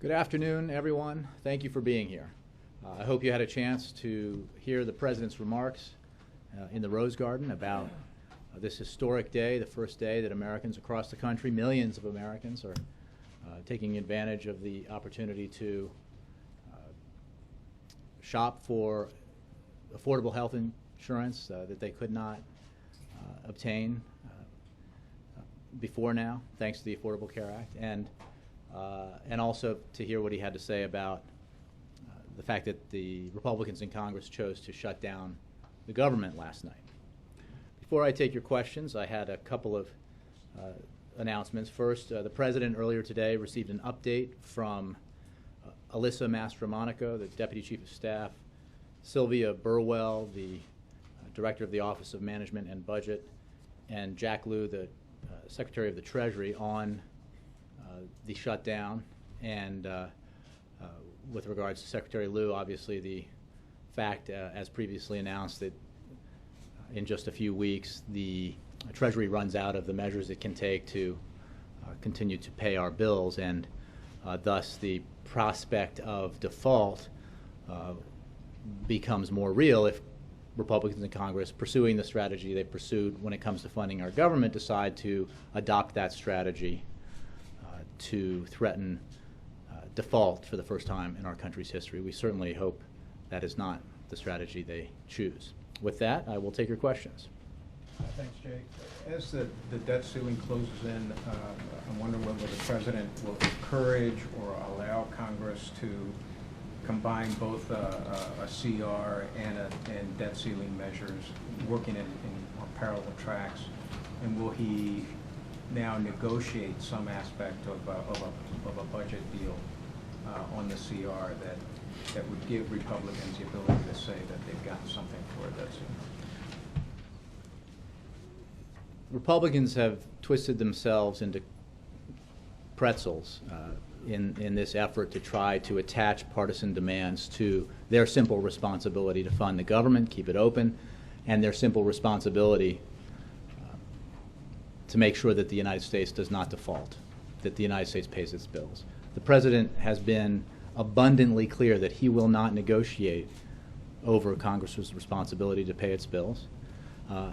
Good afternoon, everyone. Thank you for being here. I hope you had a chance to hear the President's remarks in the Rose Garden about this historic day, the first day that Americans across the country, millions of Americans, are taking advantage of the opportunity to shop for affordable health insurance that they could not obtain before now, thanks to the Affordable Care Act, and also to hear what he had to say about the fact that the Republicans in Congress chose to shut down the government last night. Before I take your questions, I had a couple of announcements. First, the President earlier today received an update from Alyssa Mastromonaco, the Deputy Chief of Staff, Sylvia Burwell, the Director of the Office of Management and Budget, and Jack Lew, the Secretary of the Treasury, on the shutdown. And with regards to Secretary Lew, obviously the fact, as previously announced, that in just a few weeks the Treasury runs out of the measures it can take to continue to pay our bills, and thus the prospect of default becomes more real if Republicans in Congress, pursuing the strategy they pursued when it comes to funding our government, decide to adopt that strategy to threaten default for the first time in our country's history. We certainly hope that is not the strategy they choose. With that, I will take your questions. Thanks, Jay. As the debt ceiling closes in, I'm wondering whether the President will encourage or allow Congress to combine both a CR and debt ceiling measures, working on parallel tracks, and will he now negotiate some aspect of a budget deal on the CR that would give Republicans the ability to say that they've gotten something for a debt ceiling? Republicans have twisted themselves into pretzels in this effort to try to attach partisan demands to their simple responsibility to fund the government, keep it open, and their simple responsibility to make sure that the United States does not default, that the United States pays its bills. The President has been abundantly clear that he will not negotiate over Congress's responsibility to pay its bills.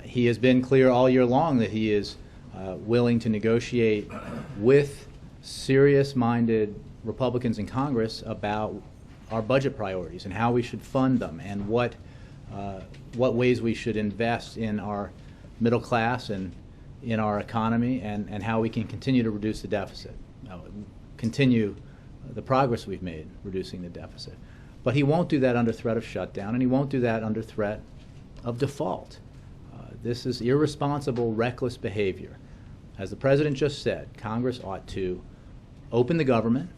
He has been clear all year long that he is willing to negotiate with serious-minded Republicans in Congress about our budget priorities and how we should fund them, and what ways we should invest in our middle class and in our economy, and how we can continue to reduce the deficit, continue the progress we've made reducing the deficit. But he won't do that under threat of shutdown, and he won't do that under threat of default. This is irresponsible, reckless behavior. As the President just said, Congress ought to open the government,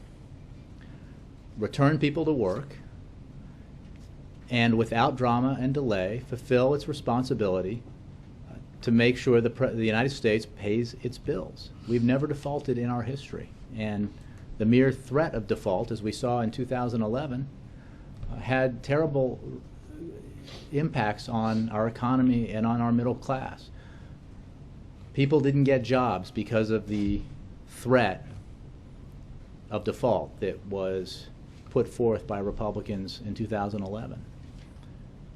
return people to work, and without drama and delay, fulfill its responsibility to make sure the United States pays its bills. We've never defaulted in our history, and the mere threat of default, as we saw in 2011, had terrible impacts on our economy and on our middle class. People didn't get jobs because of the threat of default that was put forth by Republicans in 2011.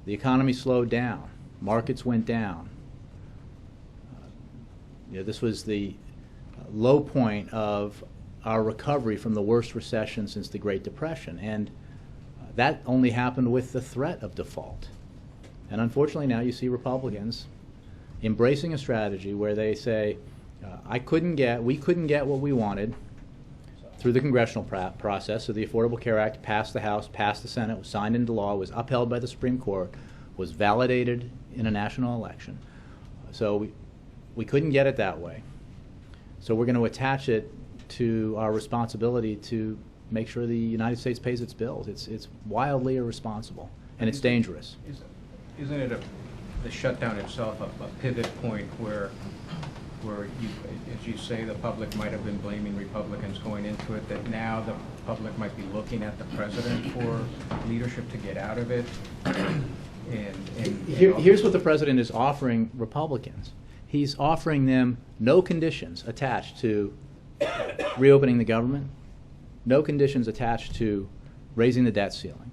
The economy slowed down. Markets went down. This was the low point of our recovery from the worst recession since the Great Depression, and that only happened with the threat of default. And unfortunately now you see Republicans embracing a strategy where they say, we couldn't get what we wanted through the congressional process. So the Affordable Care Act passed the House, passed the Senate, was signed into law, was upheld by the Supreme Court, was validated in a national election. So we couldn't get it that way. So we're going to attach it to our responsibility to make sure the United States pays its bills. It's wildly irresponsible, and it's dangerous. Isn't it the shutdown itself a pivot point where you, as you say, the public might have been blaming Republicans going into it, that now the public might be looking at the President for leadership to get out of it? Here's what the President is offering Republicans. He's offering them no conditions attached to reopening the government, no conditions attached to raising the debt ceiling.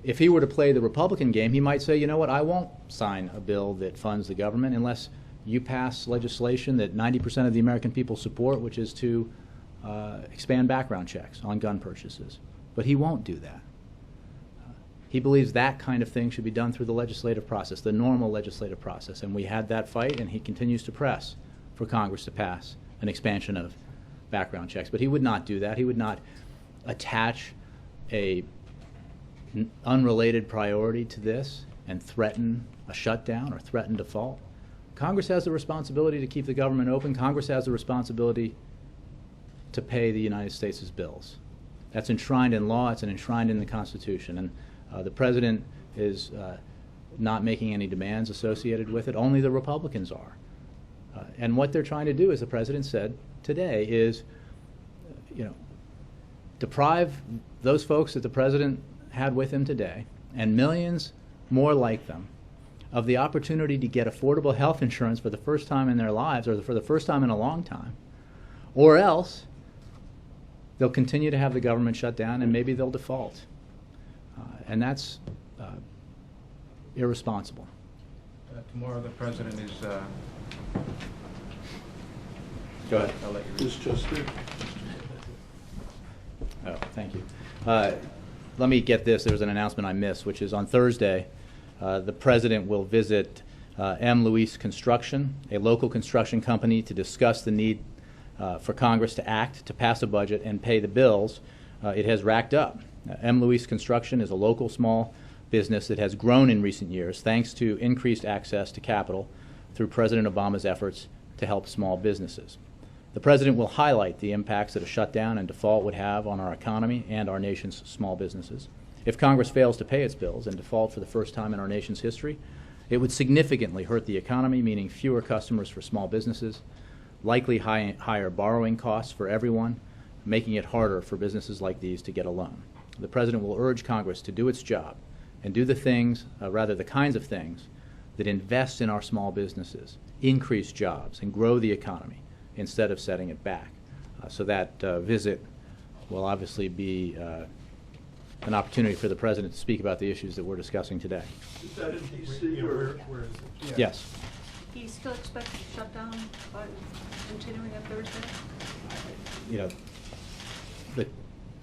If he were to play the Republican game, he might say, you know what, I won't sign a bill that funds the government unless you pass legislation that 90% of the American people support, which is to expand background checks on gun purchases. But he won't do that. He believes that kind of thing should be done through the legislative process, the normal legislative process. And we had that fight, and he continues to press for Congress to pass an expansion of background checks. But he would not do that. He would not attach a unrelated priority to this and threaten a shutdown or threaten default. Congress has the responsibility to keep the government open. Congress has the responsibility to pay the United States' bills. That's enshrined in law. It's enshrined in the Constitution. And the President is not making any demands associated with it. Only the Republicans are. And what they're trying to do, as the President said today, is deprive those folks that the President had with him today, and millions more like them, of the opportunity to get affordable health insurance for the first time in their lives, or for the first time in a long time, or else they'll continue to have the government shut down and maybe they'll default. And that's irresponsible. Tomorrow the President is... Go ahead. I'll let you read. This just did. Oh, thank you. Let me get this. There was an announcement I missed, which is on Thursday, the President will visit M. Luis Construction, a local construction company, to discuss the need for Congress to act to pass a budget and pay the bills it has racked up. M. Luis Construction is a local small business that has grown in recent years thanks to increased access to capital through President Obama's efforts to help small businesses. The President will highlight the impacts that a shutdown and default would have on our economy and our nation's small businesses. If Congress fails to pay its bills and default for the first time in our nation's history, it would significantly hurt the economy, meaning fewer customers for small businesses, likely higher borrowing costs for everyone, making it harder for businesses like these to get a loan. The President will urge Congress to do its job and do the things, the kinds of things, that invest in our small businesses, increase jobs, and grow the economy instead of setting it back. So that visit will obviously be an opportunity for the President to speak about the issues that we're discussing today. Is that in D.C. or? Where is it? Yes. He still expects to shut down continuing on Thursday?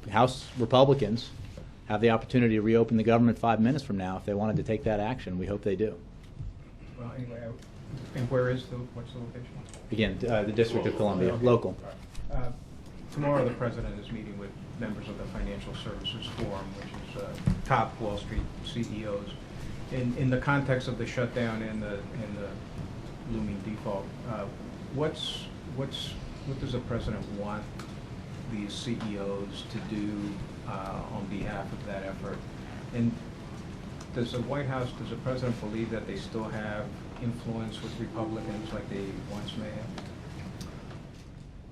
The House Republicans have the opportunity to reopen the government 5 minutes from now if they wanted to take that action. We hope they do. Well, anyway, and what's the location? Again, the District of Columbia, local. Tomorrow the President is meeting with members of the Financial Services Forum, which is top Wall Street CEOs. In the context of the shutdown and the looming default, what does the President want these CEOs to do on behalf of that effort? And does the White House, does the President believe that they still have influence with Republicans like they once may have?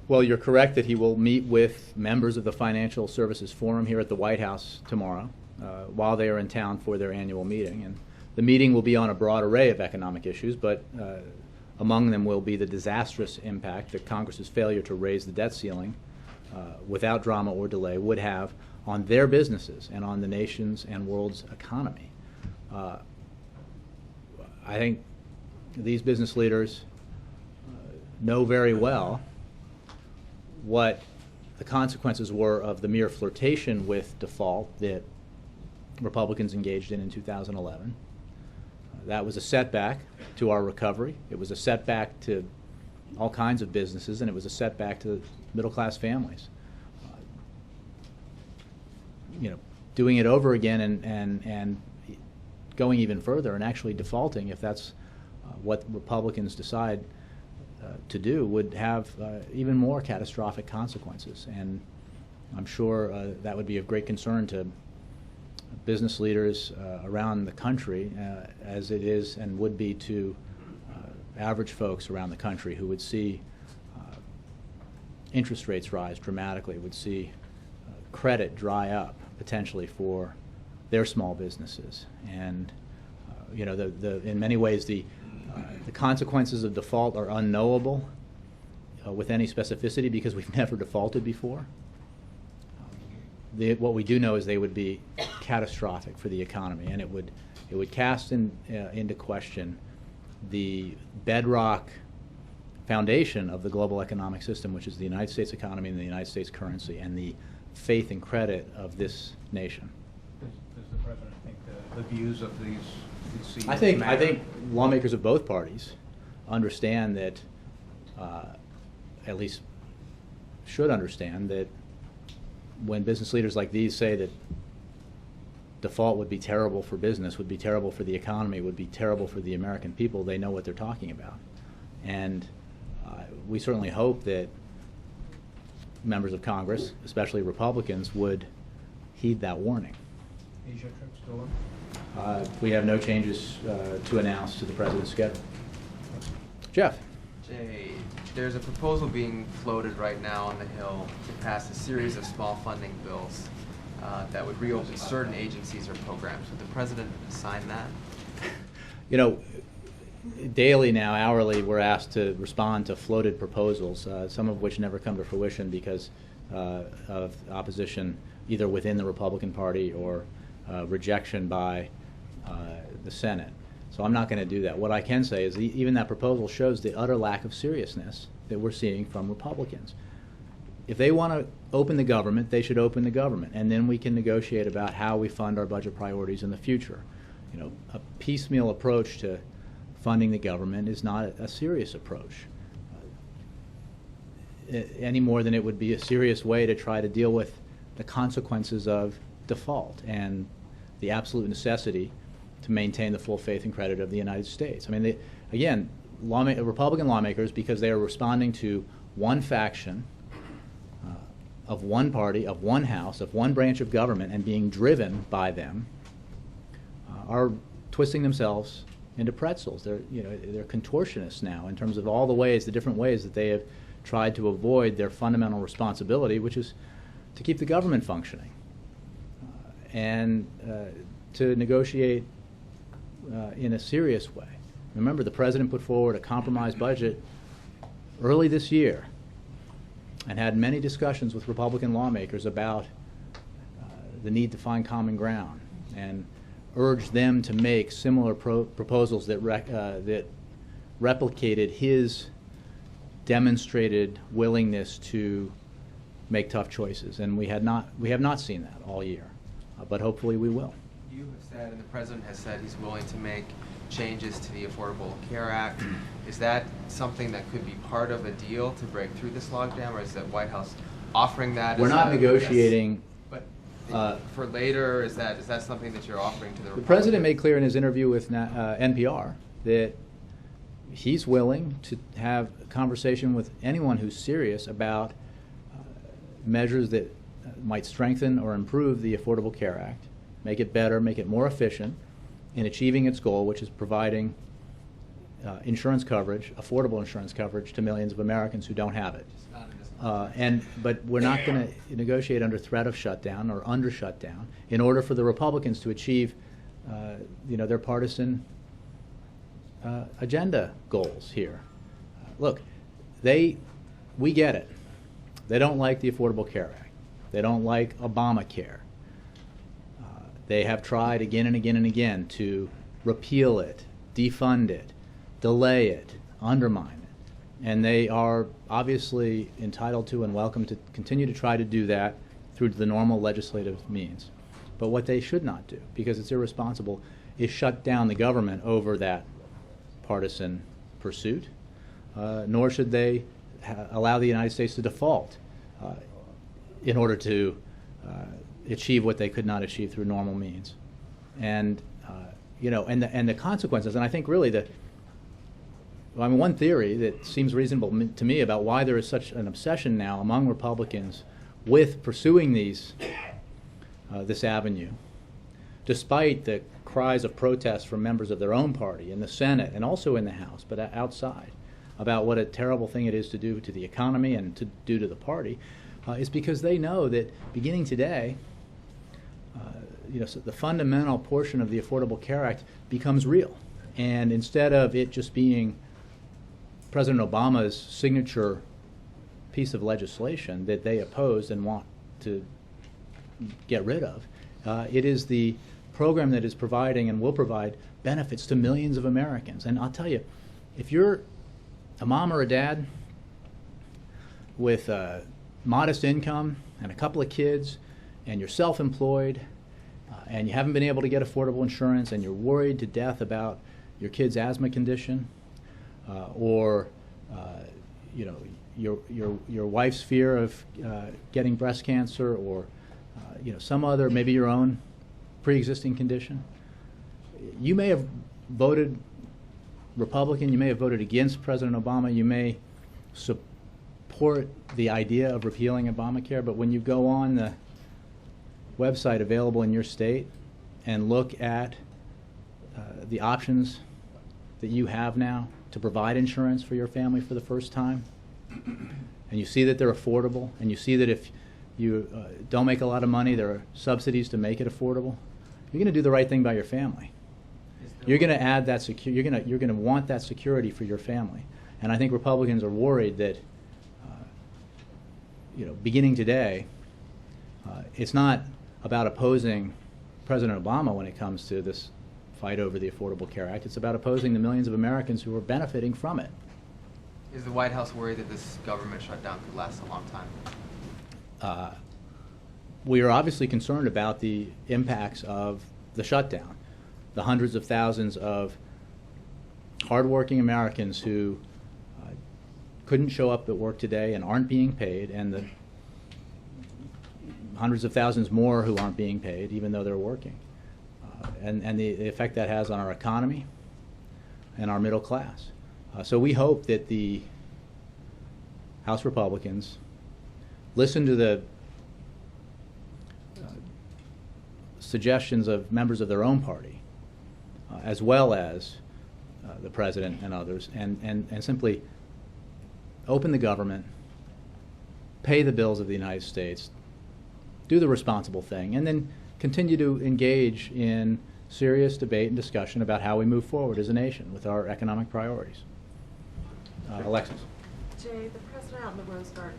Well, you're correct that he will meet with members of the Financial Services Forum here at the White House tomorrow while they are in town for their annual meeting. And the meeting will be on a broad array of economic issues, but among them will be the disastrous impact that Congress's failure to raise the debt ceiling without drama or delay would have on their businesses and on the nation's and world's economy. I think these business leaders know very well what the consequences were of the mere flirtation with default that Republicans engaged in 2011. That was a setback to our recovery. It was a setback to all kinds of businesses, and it was a setback to middle-class families. Doing it over again and going even further and actually defaulting, if that's what Republicans decide to do, would have even more catastrophic consequences. And I'm sure that would be of great concern to business leaders around the country, as it is and would be to average folks around the country who would see interest rates rise dramatically, would see credit dry up potentially for their small businesses. And in many ways the consequences of default are unknowable with any specificity because we've never defaulted before. what we do know is they would be catastrophic for the economy, and it would cast into question the bedrock foundation of the global economic system, which is the United States economy and the United States currency, and the faith and credit of this nation. Does the president think the views of these CEOs I think matter? lawmakers of both parties understand that, at least should understand that, when business leaders like these say that default would be terrible for business, would be terrible for the economy, would be terrible for the American people, they know what they're talking about. And we certainly hope that members of Congress, especially Republicans, would heed that warning. Asia trip still on? We have no changes to announce to the president's schedule. Jeff? Jay, there's a proposal being floated right now on the Hill to pass a series of small funding bills that would reopen certain agencies or programs. Would the president sign that? You know, daily now, hourly, we're asked to respond to floated proposals, some of which never come to fruition because of opposition either within the Republican Party or rejection by the Senate. So I'm not going to do that. What I can say is even that proposal shows the utter lack of seriousness that we're seeing from Republicans. If they want to open the government, they should open the government, and then we can negotiate about how we fund our budget priorities in the future. You know, a piecemeal approach to funding the government is not a serious approach, any more than it would be a serious way to try to deal with the consequences of default and the absolute necessity to maintain the full faith and credit of the United States. I mean, again, Republican lawmakers, because they are responding to one faction of one party, of one house, of one branch of government, and being driven by them, are twisting themselves into pretzels. They're contortionists now in terms of all the different ways that they have tried to avoid their fundamental responsibility, which is to keep the government functioning and to negotiate in a serious way. Remember, the president put forward a compromise budget early this year and had many discussions with Republican lawmakers about the need to find common ground and urged them to make similar proposals that replicated his demonstrated willingness to make tough choices. And we have not seen that all year, but hopefully we will. You have said, and the president has said, he's willing to make changes to the Affordable Care Act. Is that something that could be part of a deal to break through this logjam, or is the White House offering that? We're not negotiating. But for later, is that something that you're offering to the The president made clear in his interview with NPR that he's willing to have a conversation with anyone who's serious about measures that might strengthen or improve the Affordable Care Act, make it better, make it more efficient in achieving its goal, which is providing insurance coverage, affordable insurance coverage to millions of Americans who don't have it. But we're not going to negotiate under threat of shutdown or under shutdown in order for the Republicans to achieve their partisan agenda goals here. Look, we get it. They don't like the Affordable Care Act. They don't like Obamacare. They have tried again and again and again to repeal it, defund it, delay it, undermine it. And they are obviously entitled to and welcome to continue to try to do that through the normal legislative means. But what they should not do, because it's irresponsible, is shut down the government over that partisan pursuit, nor should they allow the United States to default in order to achieve what they could not achieve through normal means. And and the consequences, and I think really one theory that seems reasonable to me about why there is such an obsession now among Republicans with pursuing this avenue, despite the cries of protest from members of their own party in the Senate and also in the House, but outside, about what a terrible thing it is to do to the economy and to do to the party, is because they know that beginning today, so the fundamental portion of the Affordable Care Act becomes real. And instead of it just being President Obama's signature piece of legislation that they opposed and want to get rid of. It is the program that is providing and will provide benefits to millions of Americans. And I'll tell you, if you're a mom or a dad with a modest income and a couple of kids, and you're self-employed, and you haven't been able to get affordable insurance, and you're worried to death about your kid's asthma condition, or you know, your wife's fear of getting breast cancer, or you know, some other, maybe your own pre-existing condition, you may have voted Republican, you may have voted against President Obama, you may support the idea of repealing Obamacare, but when you go on the website available in your state and look at the options that you have now to provide insurance for your family for the first time, and you see that they're affordable, and you see that if you don't make a lot of money, there are subsidies to make it affordable, you're going to do the right thing by your family. You're going to add that you're going to want that security for your family. And I think Republicans are worried that you know, beginning today, it's not about opposing President Obama when it comes to this fight over the Affordable Care Act. It's about opposing the millions of Americans who are benefiting from it. Is the White House worried that this government shutdown could last a long time? We are obviously concerned about the impacts of the shutdown, the hundreds of thousands of hardworking Americans who couldn't show up at work today and aren't being paid, and the hundreds of thousands more who aren't being paid even though they're working, and the effect that has on our economy and our middle class. So we hope that the House Republicans listen to the suggestions of members of their own party, as well as the President and others, and simply open the government, pay the bills of the United States, do the responsible thing, and then continue to engage in serious debate and discussion about how we move forward as a nation with our economic priorities. Alexis. Jay, the president out in the Rose Garden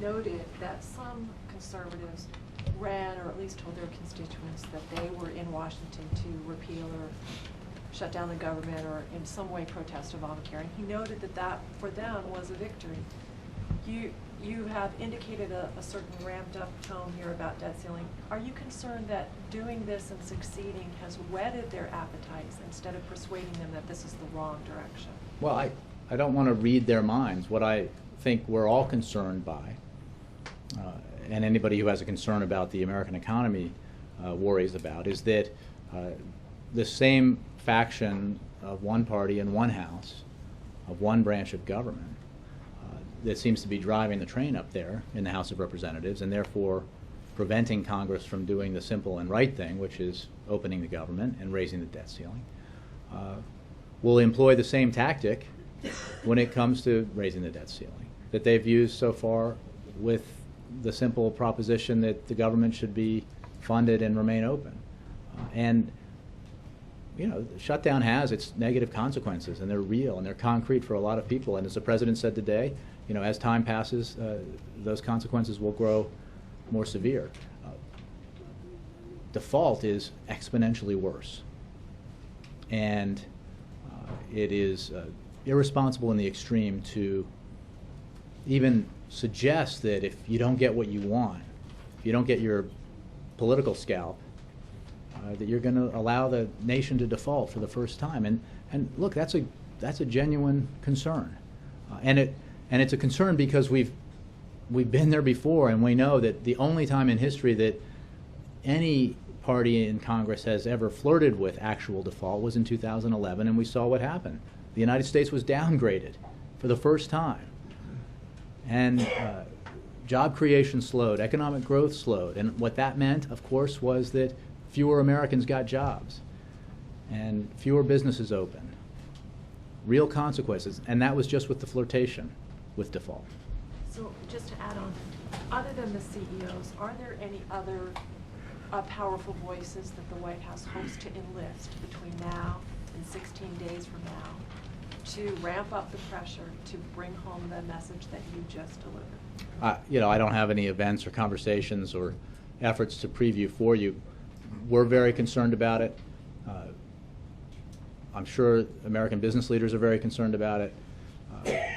noted that some conservatives ran, or at least told their constituents, that they were in Washington to repeal or shut down the government or in some way protest Obamacare. And he noted that that, for them, was a victory. You have indicated a certain ramped up tone here about debt ceiling. Are you concerned that doing this and succeeding has whetted their appetites instead of persuading them that this is the wrong direction? Well, I don't want to read their minds. What I think we're all concerned by, and anybody who has a concern about the American economy worries about, is that the same faction of one party in one house, of one branch of government, that seems to be driving the train up there in the House of Representatives, and therefore preventing Congress from doing the simple and right thing, which is opening the government and raising the debt ceiling, will employ the same tactic when it comes to raising the debt ceiling that they've used so far with the simple proposition that the government should be funded and remain open. And you know, the shutdown has its negative consequences, and they're real and they're concrete for a lot of people. And as the President said today, you know, as time passes, those consequences will grow more severe. Default is exponentially worse, and it is irresponsible in the extreme to even suggest that if you don't get what you want, if you don't get your political scalp, that you're going to allow the nation to default for the first time. And look, that's a genuine concern, and it's a concern because we've been there before, and we know that the only time in history that any party in Congress has ever flirted with actual default was in 2011, and we saw what happened. The United States was downgraded for the first time, and job creation slowed, economic growth slowed, and what that meant, of course, was that fewer Americans got jobs and fewer businesses opened. Real consequences, and that was just with the flirtation with default. So just to add on, other than the CEOs, are there any other powerful voices that the White House hopes to enlist between now and 16 days from now to ramp up the pressure to bring home the message that you just delivered? You know, I don't have any events or conversations or efforts to preview for you. We're very concerned about it. I'm sure American business leaders are very concerned about it.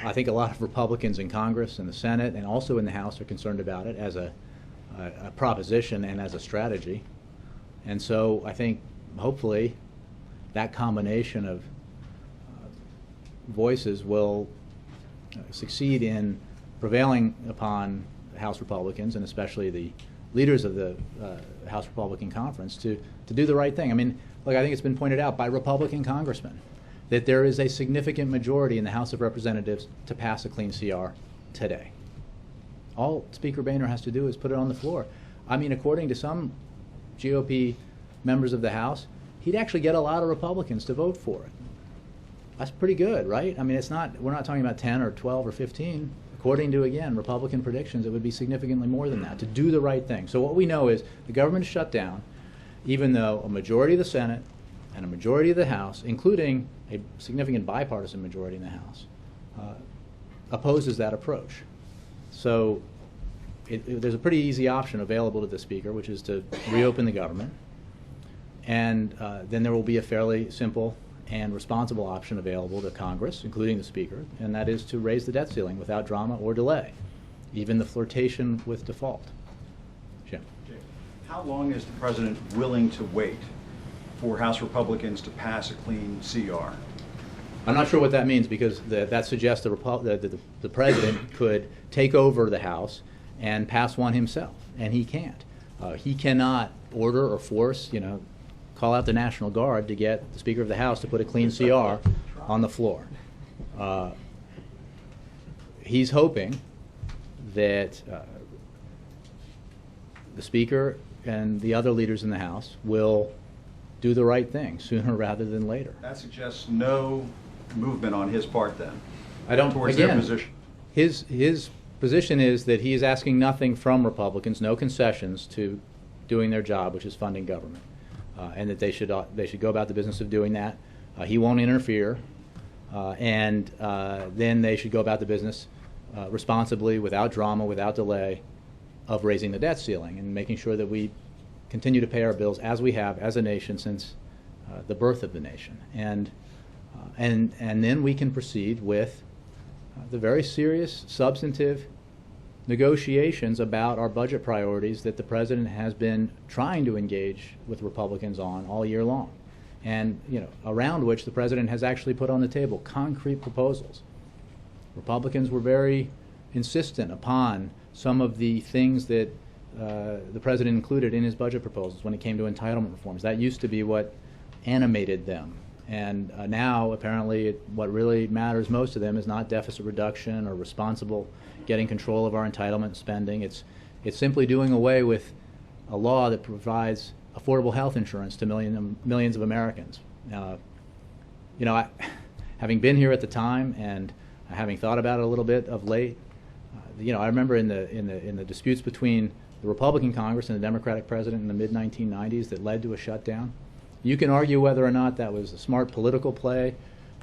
I think a lot of Republicans in Congress and the Senate and also in the House are concerned about it as a proposition and as a strategy. And so I think hopefully that combination of voices will succeed in prevailing upon House Republicans and especially the leaders of the House Republican Conference to do the right thing. I mean, look, I think it's been pointed out by Republican congressmen that there is a significant majority in the House of Representatives to pass a clean CR today. All Speaker Boehner has to do is put it on the floor. I mean, according to some GOP members of the House, he'd actually get a lot of Republicans to vote for it. That's pretty good, right? I mean, we're not talking about 10 or 12 or 15. According to, again, Republican predictions, it would be significantly more than that to do the right thing. So what we know is the government is shut down, even though a majority of the Senate and a majority of the House, including a significant bipartisan majority in the House, opposes that approach. So there's a pretty easy option available to the Speaker, which is to reopen the government. And then there will be a fairly simple and responsible option available to Congress, including the Speaker, and that is to raise the debt ceiling without drama or delay, even the flirtation with default. Jim. How long is the President willing to wait for House Republicans to pass a clean CR? I'm not sure what that means because that suggests the President could take over the House and pass one himself, and he can't. He cannot order or force, call out the National Guard to get the Speaker of the House to put a clean CR on the floor. He's hoping that the Speaker and the other leaders in the House will do the right thing sooner rather than later. That suggests no movement on his part then? I don't, towards again, their position. His position is that he is asking nothing from Republicans, no concessions to doing their job, which is funding government. And that they should go about the business of doing that. He won't interfere, and then they should go about the business responsibly, without drama, without delay, of raising the debt ceiling and making sure that we continue to pay our bills as we have as a nation since the birth of the nation. And then we can proceed with the very serious, substantive negotiations about our budget priorities that the President has been trying to engage with Republicans on all year long, and around which the President has actually put on the table concrete proposals. Republicans were very insistent upon some of the things that the President included in his budget proposals when it came to entitlement reforms. That used to be what animated them. And now, apparently, what really matters most to them is not deficit reduction or responsible getting control of our entitlement spending. It's simply doing away with a law that provides affordable health insurance to millions of Americans. Having been here at the time and having thought about it a little bit of late, I remember in the disputes between the Republican Congress and the Democratic President in the mid-1990s that led to a shutdown. You can argue whether or not that was a smart political play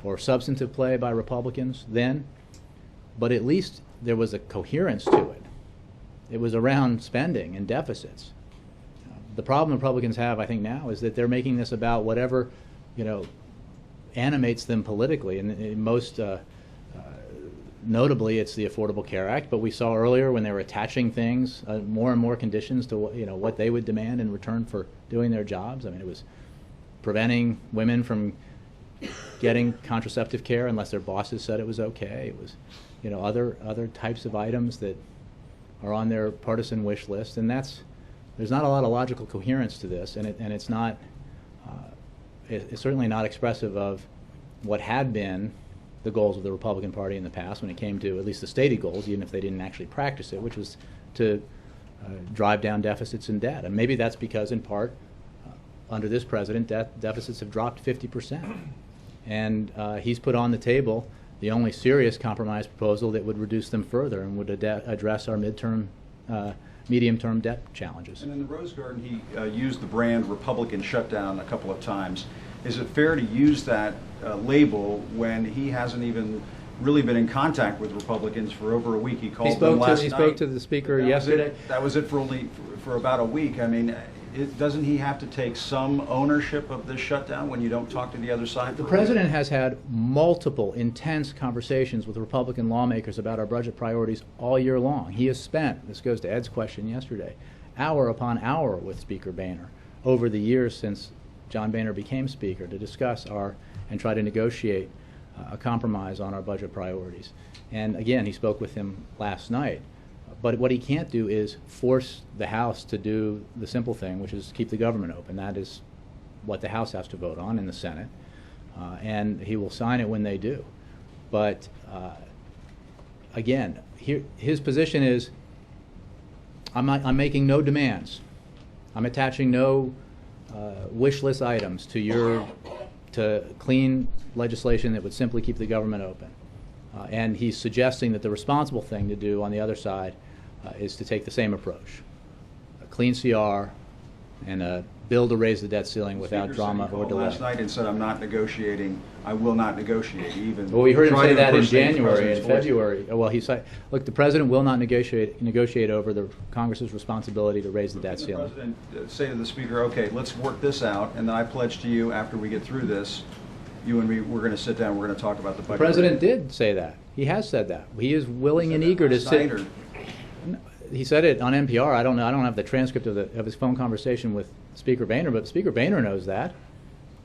or substantive play by Republicans then, but at least there was a coherence to it. It was around spending and deficits. The problem Republicans have, I think, now is that they're making this about whatever, animates them politically, and most notably, it's the Affordable Care Act. But we saw earlier when they were attaching things, more and more conditions to what they would demand in return for doing their jobs. I mean, it was preventing women from getting contraceptive care unless their bosses said it was okay. It was, other types of items that are on their partisan wish list, and there's not a lot of logical coherence to this, and it's not, it's certainly not expressive of what had been the goals of the Republican Party in the past when it came to at least the stated goals, even if they didn't actually practice it, which was to drive down deficits and debt. And maybe that's because, in part, under this president, deficits have dropped 50%. And he's put on the table the only serious compromise proposal that would reduce them further and would address our medium-term debt challenges. And in the Rose Garden, he used the brand Republican Shutdown a couple of times. Is it fair to use that label when he hasn't even really been in contact with Republicans for over a week. He called He them spoke last to, he night. spoke to the speaker That was it. yesterday. That was it for about a week. I mean, doesn't he have to take some ownership of this shutdown when you don't talk to the other side? The for a week? president has had multiple intense conversations with Republican lawmakers about our budget priorities all year long. He has spent, this goes to Ed's question yesterday, hour upon hour with Speaker Boehner over the years since John Boehner became Speaker to discuss and try to negotiate a compromise on our budget priorities. And again, he spoke with him last night. But what he can't do is force the House to do the simple thing, which is keep the government open. That is what the House has to vote on in the Senate. And he will sign it when they do. But again, his position is, I'm making no demands. I'm attaching no wish list items to clean legislation that would simply keep the government open. And he's suggesting that the responsible thing to do on the other side is to take the same approach. A clean CR and a bill to raise the debt ceiling without drama or delay. Last night and said, I'm not negotiating, I will not negotiate even. Well, we heard him tried say to that in impersonate the January and president's voice. February. Well, he said, look, the president will not negotiate over the Congress's responsibility to raise the debt Didn't ceiling. the president say to the speaker, okay, let's work this out, and then I pledge to you after we get through this, you and me, we're going to sit down, we're going to talk about the budget. The president did say that. He has said that. He is willing and eager to sit. He said it on NPR. I don't know. I don't have the transcript of his phone conversation with Speaker Boehner, but Speaker Boehner knows that.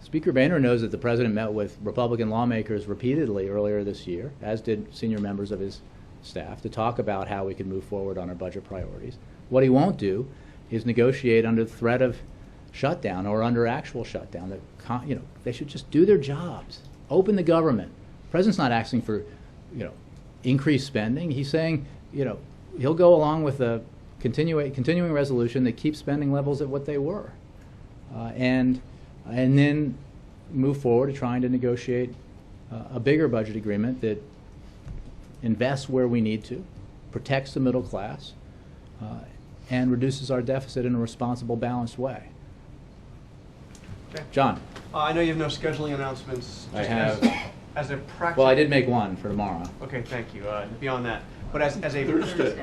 Speaker Boehner knows that the president met with Republican lawmakers repeatedly earlier this year, as did senior members of his staff, to talk about how we could move forward on our budget priorities. What he won't do is negotiate under the threat of shutdown or under actual shutdown. They should just do their jobs. Open the government. The president's not asking for, increased spending. He's saying, he'll go along with a continuing resolution that keeps spending levels at what they were, and then move forward to trying to negotiate a bigger budget agreement that invests where we need to, protects the middle class, and reduces our deficit in a responsible, balanced way. Okay. John. I know you have no scheduling announcements. I Just have. As a practical. Well, I did make one for tomorrow. Okay, thank you. Beyond that, but as a Thursday.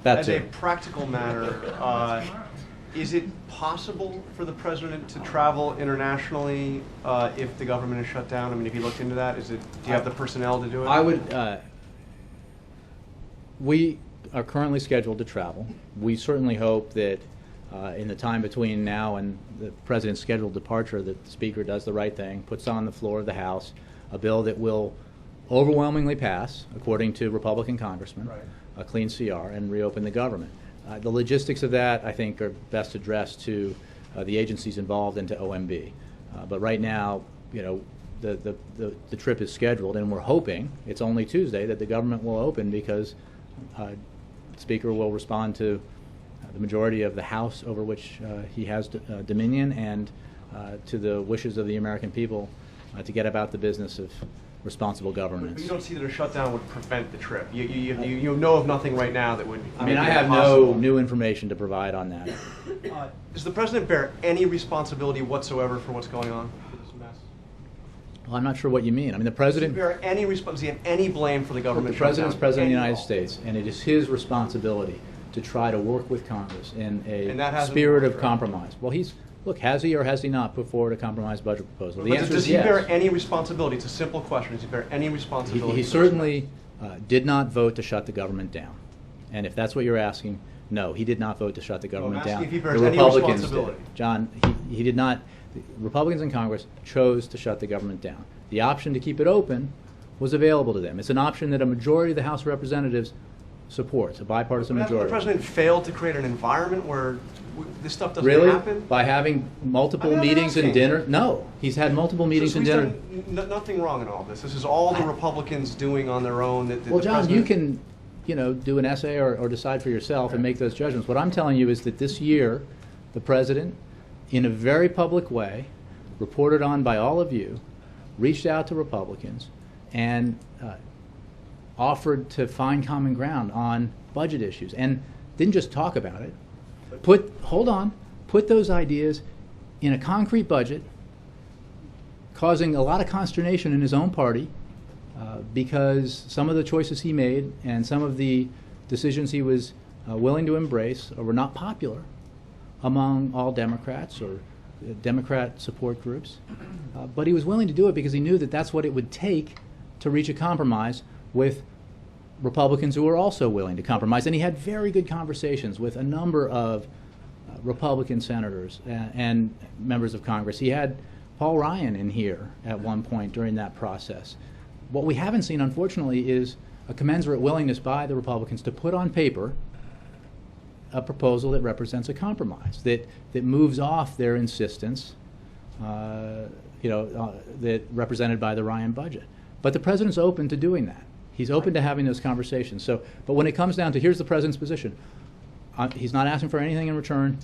That as too. a practical matter, is it possible for the president to travel internationally if the government is shut down? I mean, if you looked into that, do you have the personnel to do it? I would. We are currently scheduled to travel. We certainly hope that in the time between now and the president's scheduled departure, that the speaker does the right thing, puts on the floor of the House a bill that will overwhelmingly pass, according to Republican congressmen, Right. a clean CR, and reopen the government. The logistics of that, I think, are best addressed to the agencies involved and to OMB. But right now, the trip is scheduled, and we're hoping, it's only Tuesday, that the government will open because the Speaker will respond to the majority of the House over which he has dominion, and to the wishes of the American people to get about the business of responsible governance. But you don't see that a shutdown would prevent the trip. You know of nothing right now that would. I mean, make I it have no impossible. new information to provide on that. Does the president bear any responsibility whatsoever for what's going on with this mess? Well, I'm not sure what you mean. I mean, the Does he president. bear any does he have any blame for the Look, government the president's shutdown? president of the Any United at all? States, and it is his responsibility to try to work with Congress in And that a hasn't spirit worked, of right? compromise. Well, has he or has he not put forward a compromise budget proposal? The But answer does is he yes. bear any responsibility? It's a simple question. Does he bear any responsibility? He for this certainly did not vote to shut the government down. And if that's what you're asking, no, he did not vote to shut the I'm government asking down. if he bears The any Republicans did. responsibility. John, he did not. The Republicans in Congress chose to shut the government down. The option to keep it open was available to them. It's an option that a majority of the House of Representatives supports, a bipartisan But hasn't majority. the president failed to create an environment where this stuff doesn't Really? happen? By having multiple I'm not meetings and asking. dinner? No, he's had multiple meetings So and he's dinner. done nothing wrong in all this. This is all the Republicans doing on their own. That Well, the John, you president- can, do an essay or decide for yourself and make those judgments. What I'm telling you is that this year, the president, in a very public way, reported on by all of you, reached out to Republicans and offered to find common ground on budget issues, and didn't just talk about it. Put those ideas in a concrete budget, causing a lot of consternation in his own party, because some of the choices he made and some of the decisions he was willing to embrace were not popular among all Democrats or Democrat support groups. But he was willing to do it because he knew that that's what it would take to reach a compromise with Republicans who were also willing to compromise. And he had very good conversations with a number of Republican senators and members of Congress. He had Paul Ryan in here at one point during that process. What we haven't seen, unfortunately, is a commensurate willingness by the Republicans to put on paper a proposal that represents a compromise, that moves off their insistence, that represented by the Ryan budget. But the president's open to doing that. He's open to having those conversations. So, but when it comes down to, here's the president's position. He's not asking for anything in return.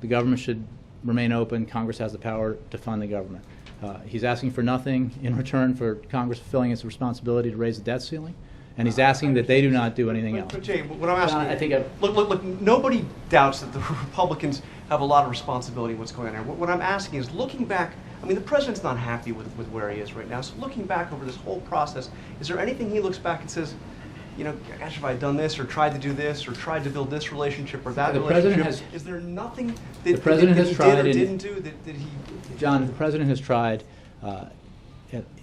The government should remain open. Congress has the power to fund the government. He's asking for nothing in return for Congress fulfilling its responsibility to raise the debt ceiling. And he's asking that they do not do anything else. But Jay, what I'm asking, I think look, nobody doubts that the Republicans have a lot of responsibility in what's going on here. What I'm asking is, looking back, I mean, the president's not happy with where he is right now. So looking back over this whole process, is there anything he looks back and says, you know, gosh, if I had done this or tried to do this or tried to build this relationship or that relationship, is there nothing that he did or didn't do that he... John, the president has tried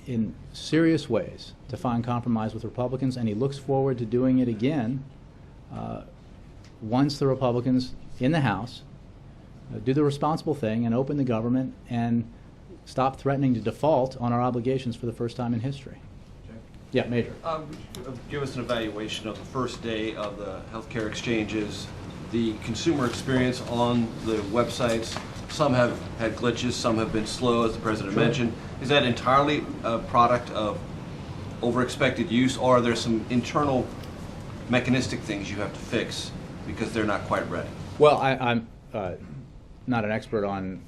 in serious ways to find compromise with Republicans, and he looks forward to doing it again once the Republicans in the House do the responsible thing and open the government and stop threatening to default on our obligations for the first time in history. Yeah, Major. Give us an evaluation of the first day of the healthcare exchanges, the consumer experience on the websites. Some have had glitches, some have been slow, as the president mentioned. Is that entirely a product of over-expected use, or are there some internal mechanistic things you have to fix because they're not quite ready? Well, I'm not an expert on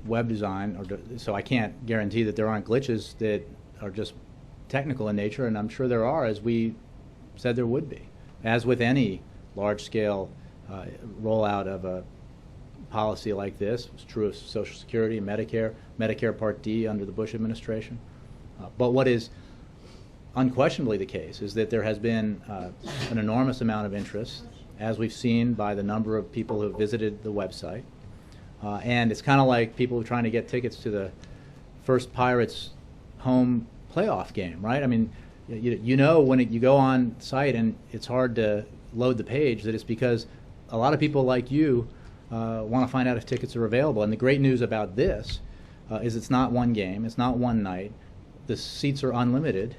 web design, so I can't guarantee that there aren't glitches that are just technical in nature, and I'm sure there are, as we said there would be. As with any large-scale rollout of a policy like this, it's true of Social Security and Medicare Part D under the Bush administration. But what is unquestionably the case is that there has been an enormous amount of interest, as we've seen by the number of people who have visited the website. And it's kind of like people trying to get tickets to the first Pirates home playoff game, right? I mean, you know when you go on site and it's hard to load the page, that it's because a lot of people like you want to find out if tickets are available. And the great news about this is it's not one game, it's not one night. The seats are unlimited,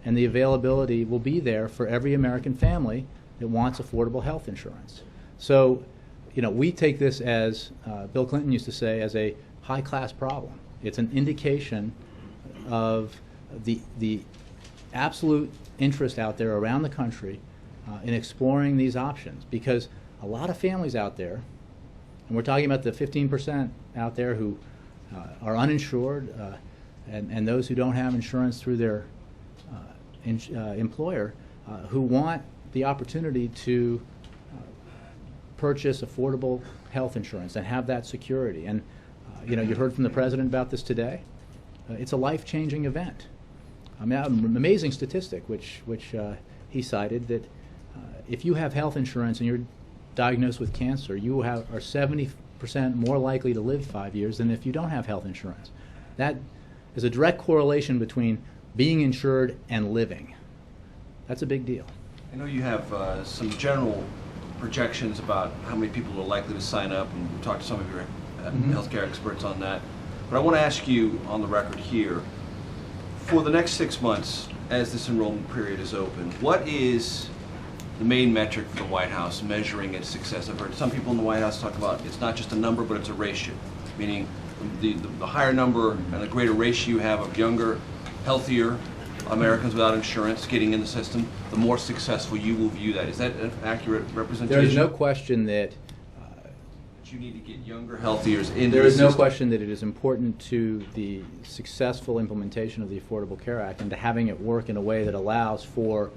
and the availability will be there for every American family that wants affordable health insurance. So, you know, we take this, as Bill Clinton used to say, as a high-class problem. It's an indication of the absolute interest out there around the country in exploring these options, because a lot of families out there, and we're talking about the 15% out there who are uninsured and those who don't have insurance through their employer, who want the opportunity to purchase affordable health insurance and have that security. And you know, you heard from the president about this today. It's a life-changing event. I mean, an amazing statistic which he cited, that if you have health insurance and you're diagnosed with cancer, you are 70% more likely to live 5 years than if you don't have health insurance. That is a direct correlation between being insured and living. That's a big deal. I know you have some general projections about how many people are likely to sign up, and we've talked to some of your healthcare experts on that. But I want to ask you on the record here, for the next 6 months, as this enrollment period is open, what is the main metric for the White House measuring its success? I've heard some people in the White House talk about it's not just a number, but it's a ratio, meaning the higher number and the greater ratio you have of younger, healthier Americans without insurance getting in the system, the more successful you will view that. Is that an accurate representation? There is no question that you need to get younger, healthier into the system. There is no question that it is important to the successful implementation of the Affordable Care Act and to having it work in a way that allows for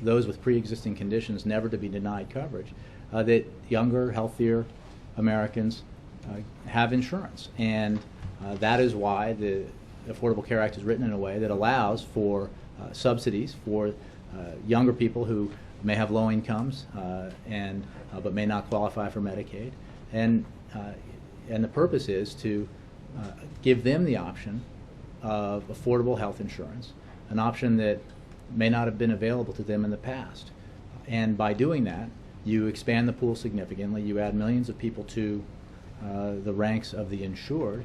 those with pre-existing conditions never to be denied coverage, that younger, healthier Americans have insurance. And that is why the Affordable Care Act is written in a way that allows for subsidies for younger people who may have low incomes but may not qualify for Medicaid, and the purpose is to give them the option of affordable health insurance, an option that may not have been available to them in the past. And by doing that, you expand the pool significantly, you add millions of people to the ranks of the insured,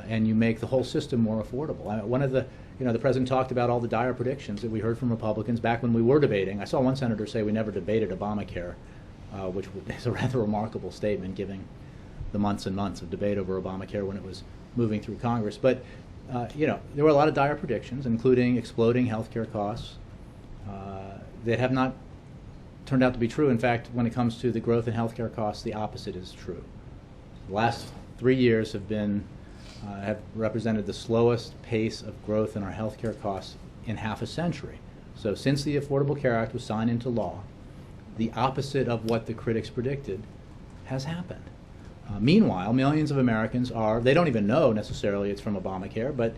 and you make the whole system more affordable. One of the, the President talked about all the dire predictions that we heard from Republicans back when we were debating. I saw one senator say we never debated Obamacare, which is a rather remarkable statement given the months and months of debate over Obamacare when it was moving through Congress. But there were a lot of dire predictions, including exploding health care costs that have not turned out to be true. In fact, when it comes to the growth in health care costs, the opposite is true. The last 3 years have represented the slowest pace of growth in our health care costs in half a century. So since the Affordable Care Act was signed into law, the opposite of what the critics predicted has happened. Meanwhile, millions of Americans they don't even know necessarily it's from Obamacare, but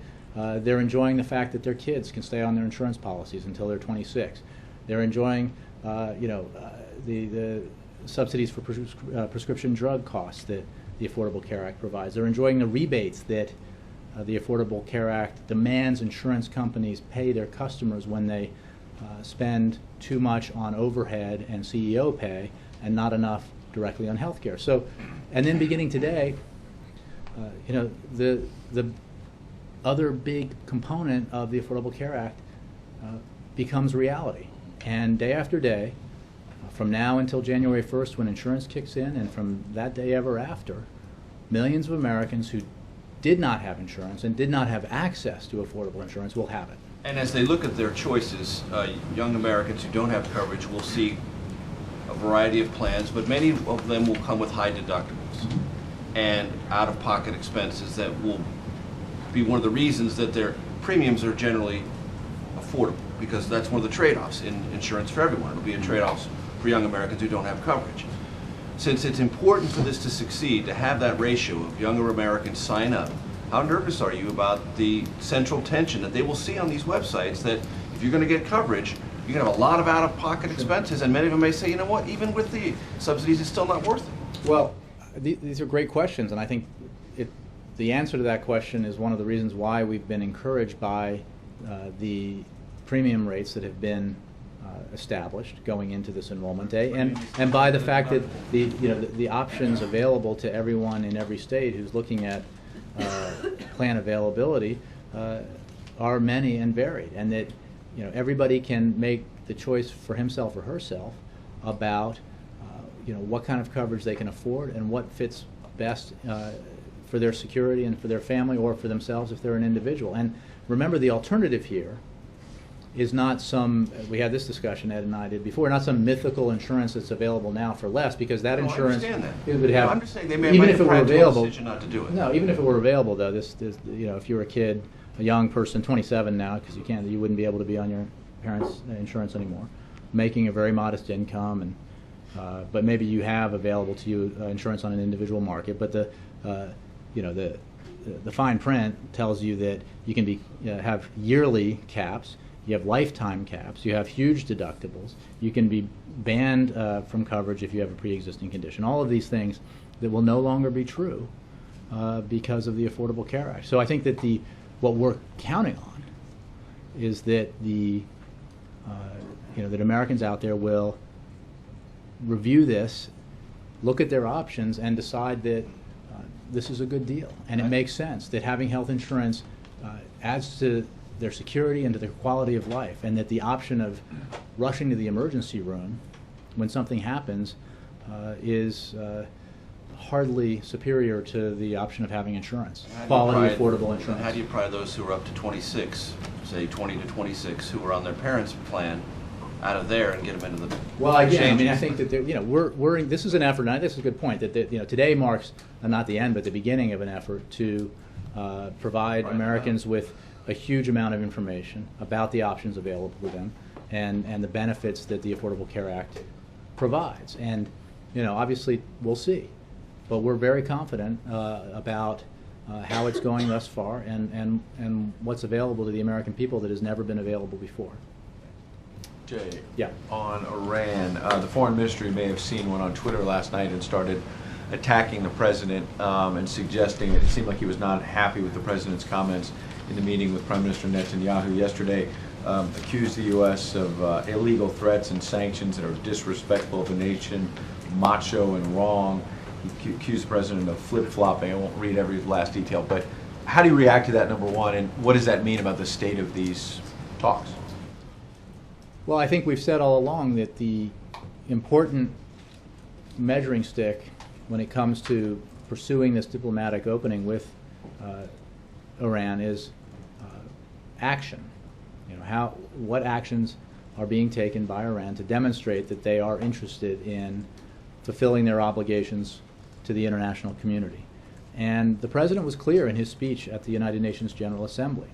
they're enjoying the fact that their kids can stay on their insurance policies until they're 26. They're enjoying the subsidies for prescription drug costs that the Affordable Care Act provides. They're enjoying the rebates that the Affordable Care Act demands insurance companies pay their customers when they spend too much on overhead and CEO pay and not enough directly on health care. So, and then beginning today, the other big component of the Affordable Care Act becomes reality. And day after day, from now until January 1st when insurance kicks in, and from that day ever after, millions of Americans who did not have insurance and did not have access to affordable insurance will have it. And as they look at their choices, young Americans who don't have coverage will see a variety of plans, but many of them will come with high deductibles and out-of-pocket expenses that will be one of the reasons that their premiums are generally affordable, because that's one of the trade-offs in insurance for everyone. It'll be a trade-off for young Americans who don't have coverage. Since it's important for this to succeed, to have that ratio of younger Americans sign up, how nervous are you about the central tension that they will see on these websites, that if you're going to get coverage, you're going to have a lot of out-of-pocket expenses, and many of them may say, you know what, even with the subsidies, it's still not worth it? Well, these are great questions, and I think the answer to that question is one of the reasons why we've been encouraged by the premium rates that have been established going into this enrollment day, and by the fact that the options available to everyone in every state who's looking at plan availability are many and varied, and that everybody can make the choice for himself or herself about what kind of coverage they can afford and what fits best for their security and for their family, or for themselves if they're an individual. And remember, the alternative here is not we had this discussion, Ed and I did before, not some mythical insurance that's available now for less, because that insurance I understand that. it would have, I'm just saying they may even have if it were a available, decision not to do it. No, even if it were available though, this if you're a kid, a young person, 27 now, because you wouldn't be able to be on your parents' insurance anymore, making a very modest income, and but maybe you have available to you insurance on an individual market, but the fine print tells you that you can have yearly caps, you have lifetime caps, you have huge deductibles, you can be banned from coverage if you have a pre-existing condition. All of these things that will no longer be true because of the Affordable Care Act. So I think that what we're counting on is that that Americans out there will review this, look at their options, and decide that this is a good deal, and it makes sense that having health insurance adds to their security and to their quality of life, and that the option of rushing to the emergency room when something happens is hardly superior to the option of having insurance, quality, affordable insurance. How do you pry those who are up to 26, say 20 to 26, who are on their parents' plan, out of there and get them into the Well, again, exchanges? I mean, I think that this is an effort, and this is a good point, that today marks not the end, but the beginning of an effort to provide Americans with a huge amount of information about the options available to them, and the benefits that the Affordable Care Act provides. And obviously we'll see, but we're very confident about how it's going thus far and what's available to the American people that has never been available before. Jay, Yeah. on Iran, the foreign ministry may have seen one on Twitter last night and started attacking the president and suggesting it seemed like he was not happy with the president's comments in the meeting with Prime Minister Netanyahu yesterday, accused the U.S. of illegal threats and sanctions that are disrespectful of the nation, macho and wrong. He accused the president of flip-flopping. I won't read every last detail, but how do you react to that, number one, and what does that mean about the state of these talks? Well, I think we've said all along that the important measuring stick when it comes to pursuing this diplomatic opening with Iran is action. You know, what actions are being taken by Iran to demonstrate that they are interested in fulfilling their obligations to the international community. And the president was clear in his speech at the United Nations General Assembly.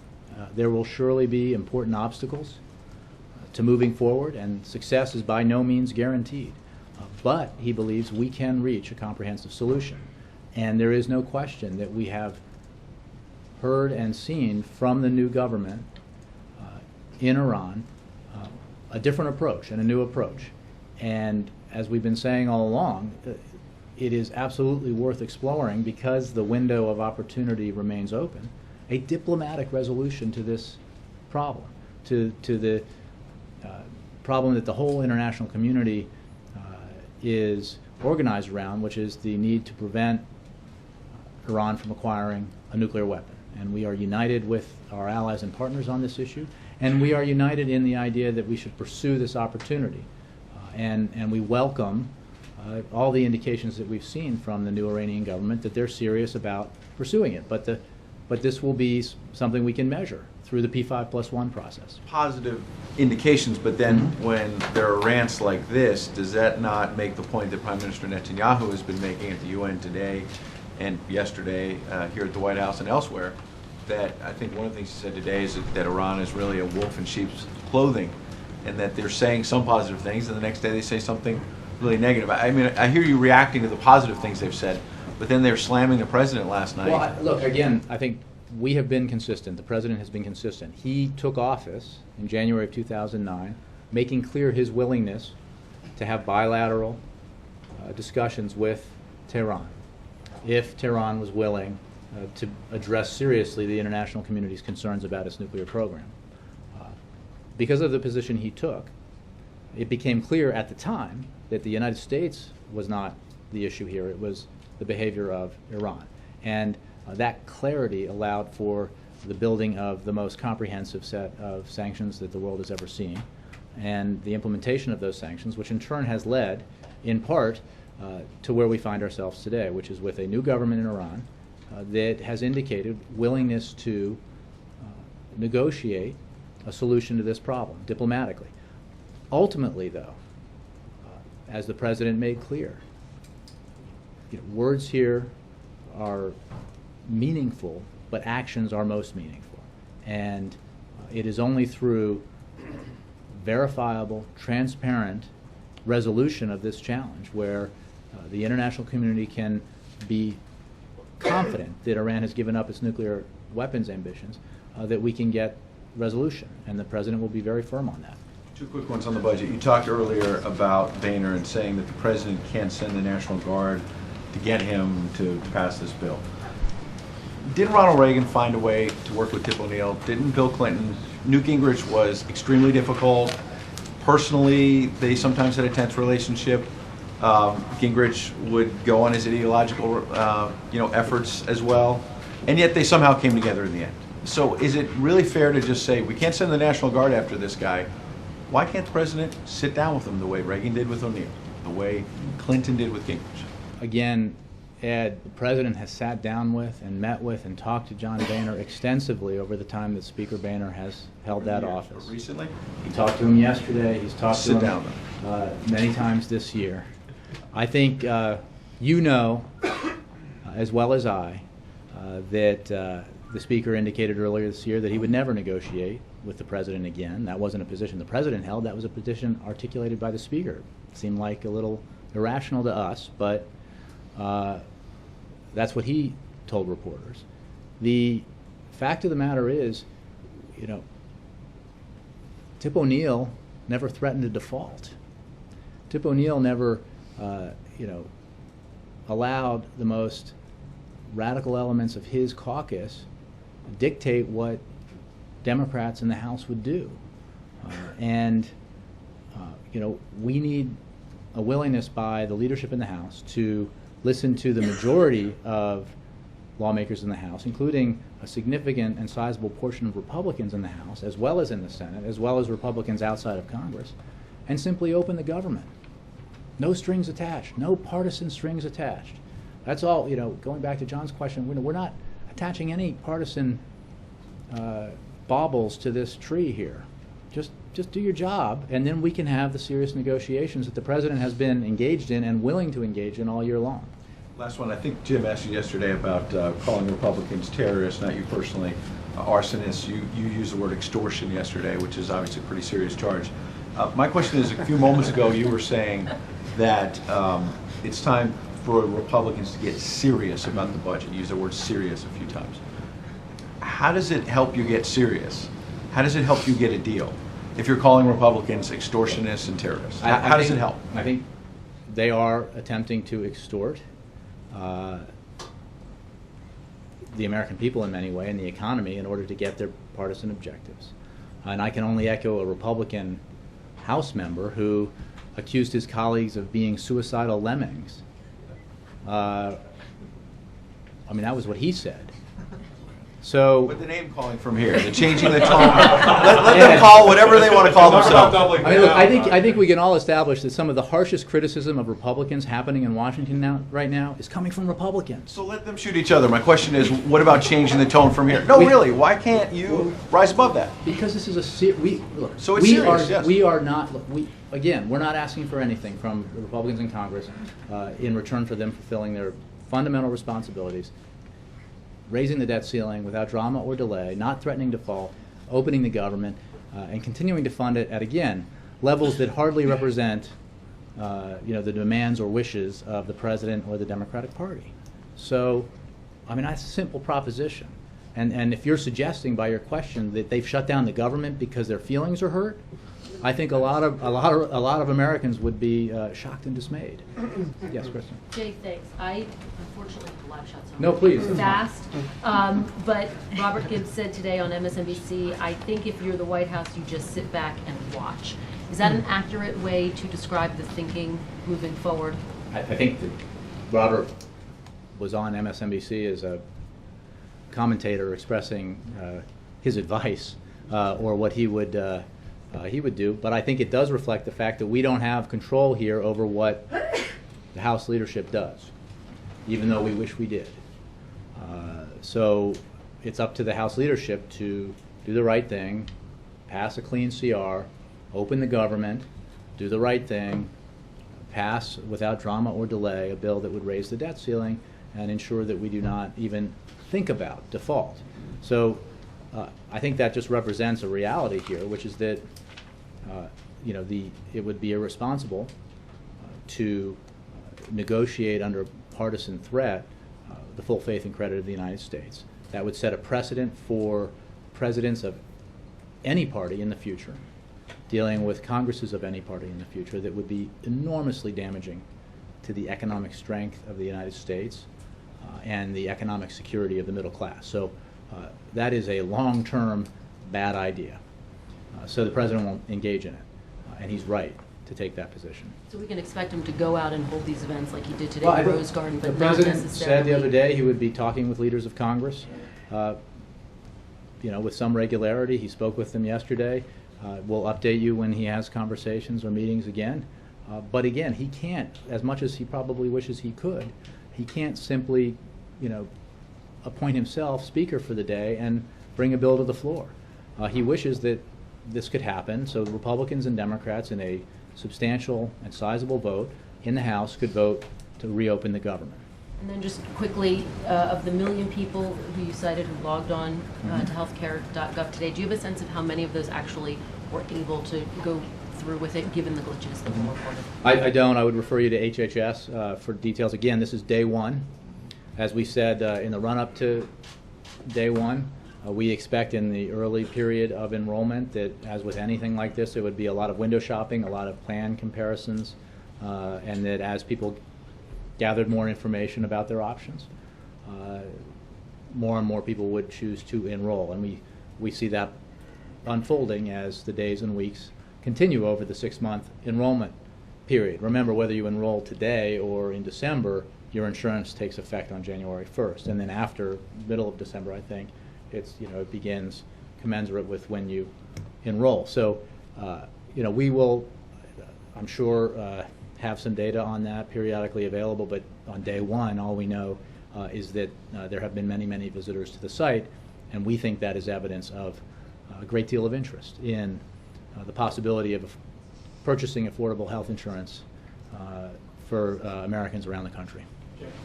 There will surely be important obstacles to moving forward, and success is by no means guaranteed. But he believes we can reach a comprehensive solution. And there is no question that we have heard and seen from the new government in Iran a different approach and a new approach. And as we've been saying all along, it is absolutely worth exploring, because the window of opportunity remains open, a diplomatic resolution to this problem, to the problem that the whole international community is organized around, which is the need to prevent Iran from acquiring a nuclear weapon. And we are united with our allies and partners on this issue, and we are united in the idea that we should pursue this opportunity. And we welcome all the indications that we've seen from the new Iranian government that they're serious about pursuing it. But this will be something we can measure through the P5+1 process. Positive indications, but then when there are rants like this, does that not make the point that Prime Minister Netanyahu has been making at the UN today and yesterday here at the White House and elsewhere, that I think one of the things he said today is that Iran is really a wolf in sheep's clothing, and that they're saying some positive things and the next day they say something really negative. I mean, I hear you reacting to the positive things they've said, but then they're slamming the president last night. Well, look, again, I think we have been consistent. The president has been consistent. He took office in January of 2009, making clear his willingness to have bilateral discussions with Tehran, if Tehran was willing to address seriously the international community's concerns about its nuclear program. Because of the position he took, it became clear at the time that the United States was not the issue here. It was the behavior of Iran. And that clarity allowed for the building of the most comprehensive set of sanctions that the world has ever seen, and the implementation of those sanctions, which in turn has led, in part, to where we find ourselves today, which is with a new government in Iran that has indicated willingness to negotiate a solution to this problem diplomatically. Ultimately, though, as the president made clear, words here are meaningful, but actions are most meaningful. And it is only through verifiable, transparent resolution of this challenge where the international community can be confident that Iran has given up its nuclear weapons ambitions that we can get resolution. And the president will be very firm on that. Two quick ones on the budget. You talked earlier about Boehner and saying that the president can't send the National Guard to get him to pass this bill. Didn't Ronald Reagan find a way to work with Tip O'Neill? Didn't Bill Clinton? Newt Gingrich was extremely difficult. Personally, they sometimes had a tense relationship. Gingrich would go on his ideological efforts as well. And yet they somehow came together in the end. So is it really fair to just say, we can't send the National Guard after this guy? Why can't the president sit down with him the way Reagan did with O'Neill, the way Clinton did with Gingrich? Again, Ed, the president has sat down with and met with and talked to John Boehner extensively over the time that Speaker Boehner has held that office. Recently? He talked to him yesterday. He's talked to him down. Many times this year. I think you know, as well as I, that the Speaker indicated earlier this year that he would never negotiate with the president again. That wasn't a position the president held. That was a position articulated by the Speaker. It seemed like a little irrational to us, but that's what he told reporters. The fact of the matter is, Tip O'Neill never threatened to default. Tip O'Neill never, allowed the most radical elements of his caucus dictate what Democrats in the House would do. We need a willingness by the leadership in the House to listen to the majority of lawmakers in the House, including a significant and sizable portion of Republicans in the House, as well as in the Senate, as well as Republicans outside of Congress, and simply open the government. No strings attached, no partisan strings attached. That's all, going back to John's question, we're not attaching any partisan baubles to this tree here. Just do your job, and then we can have the serious negotiations that the President has been engaged in and willing to engage in all year long. Last one, I think Jim asked you yesterday about calling Republicans terrorists, not you personally, arsonists. You used the word extortion yesterday, which is obviously a pretty serious charge. My question is, a few moments ago you were saying that it's time for Republicans to get serious about the budget. You used the word serious a few times. How does it help you get serious? How does it help you get a deal if you're calling Republicans extortionists and terrorists? How does it help? I think they are attempting to extort the American people in many ways and the economy in order to get their partisan objectives. And I can only echo a Republican House member who accused his colleagues of being suicidal lemmings. That was what he said. So, with the name calling from here, the changing the tone. let them call whatever they want to call themselves. I think we can all establish that some of the harshest criticism of Republicans happening in Washington right now is coming from Republicans. So let them shoot each other. My question is, what about changing the tone from here? No, really, why can't you rise above that? Because this is a So it's serious, yes. We are not. We're not asking for anything from the Republicans in Congress in return for them fulfilling their fundamental responsibilities. Raising the debt ceiling without drama or delay, not threatening default, opening the government, and continuing to fund it at, again, levels that hardly represent the demands or wishes of the President or the Democratic Party. So, that's a simple proposition. And if you're suggesting by your question that they've shut down the government because their feelings are hurt, I think a lot of Americans would be shocked and dismayed. Yes, Kristen. Jay, thanks. I unfortunately have a live shot, so no, please. Fast. But Robert Gibbs said today on MSNBC, I think if you're the White House, you just sit back and watch. Is that an accurate way to describe the thinking moving forward? I think that Robert was on MSNBC as a commentator expressing his advice or what he would do, but I think it does reflect the fact that we don't have control here over what the House leadership does, even though we wish we did. So it's up to the House leadership to do the right thing, pass a clean CR, open the government, do the right thing, pass without drama or delay a bill that would raise the debt ceiling and ensure that we do not even think about default. So I think that just represents a reality here, which is that it would be irresponsible to negotiate under partisan threat the full faith and credit of the United States. That would set a precedent for presidents of any party in the future, dealing with Congresses of any party in the future, that would be enormously damaging to the economic strength of the United States and the economic security of the middle class. So that is a long-term bad idea. So the President won't engage in it, and he's right to take that position. So we can expect him to go out and hold these events like he did today at Rose Garden, but not necessarily. The President said the other day he would be talking with leaders of Congress, with some regularity. He spoke with them yesterday. We'll update you when he has conversations or meetings again. But again, he can't, as much as he probably wishes he could, he can't simply, appoint himself Speaker for the day and bring a bill to the floor. He wishes that this could happen, so the Republicans and Democrats in a substantial and sizable vote in the House could vote to reopen the government. And then just quickly, of the 1 million people who you cited who logged on to healthcare.gov today, do you have a sense of how many of those actually were able to go through with it, given the glitches that were reported? I don't. I would refer you to HHS for details. Again, this is day one. As we said in the run-up to day one. We expect in the early period of enrollment that, as with anything like this, there would be a lot of window shopping, a lot of plan comparisons, and that as people gathered more information about their options, more and more people would choose to enroll. And we see that unfolding as the days and weeks continue over the 6-month enrollment period. Remember, whether you enroll today or in December, your insurance takes effect on January 1st. And then after middle of December, I think, it begins commensurate with when you enroll. So, we will, I'm sure, have some data on that periodically available, but on day one, all we know is that there have been many, many visitors to the site, and we think that is evidence of a great deal of interest in the possibility of purchasing affordable health insurance for Americans around the country.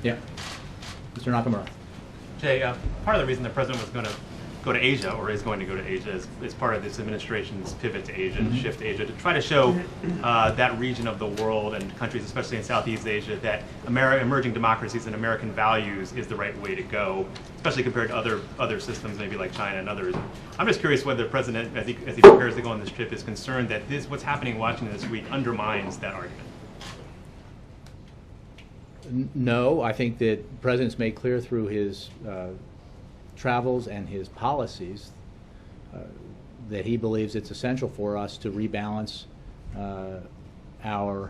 Yeah. Mr. Nakamura. Jay, part of the reason the president was going to go to Asia, or is going to go to Asia, is part of this administration's pivot to Asia, to shift to Asia, to try to show that region of the world and countries, especially in Southeast Asia, that emerging democracies and American values is the right way to go, especially compared to other systems, maybe like China and others. I'm just curious whether the president, as he prepares to go on this trip, is concerned that what's happening in Washington this week undermines that argument. No, I think that the President's made clear through his travels and his policies that he believes it's essential for us to rebalance our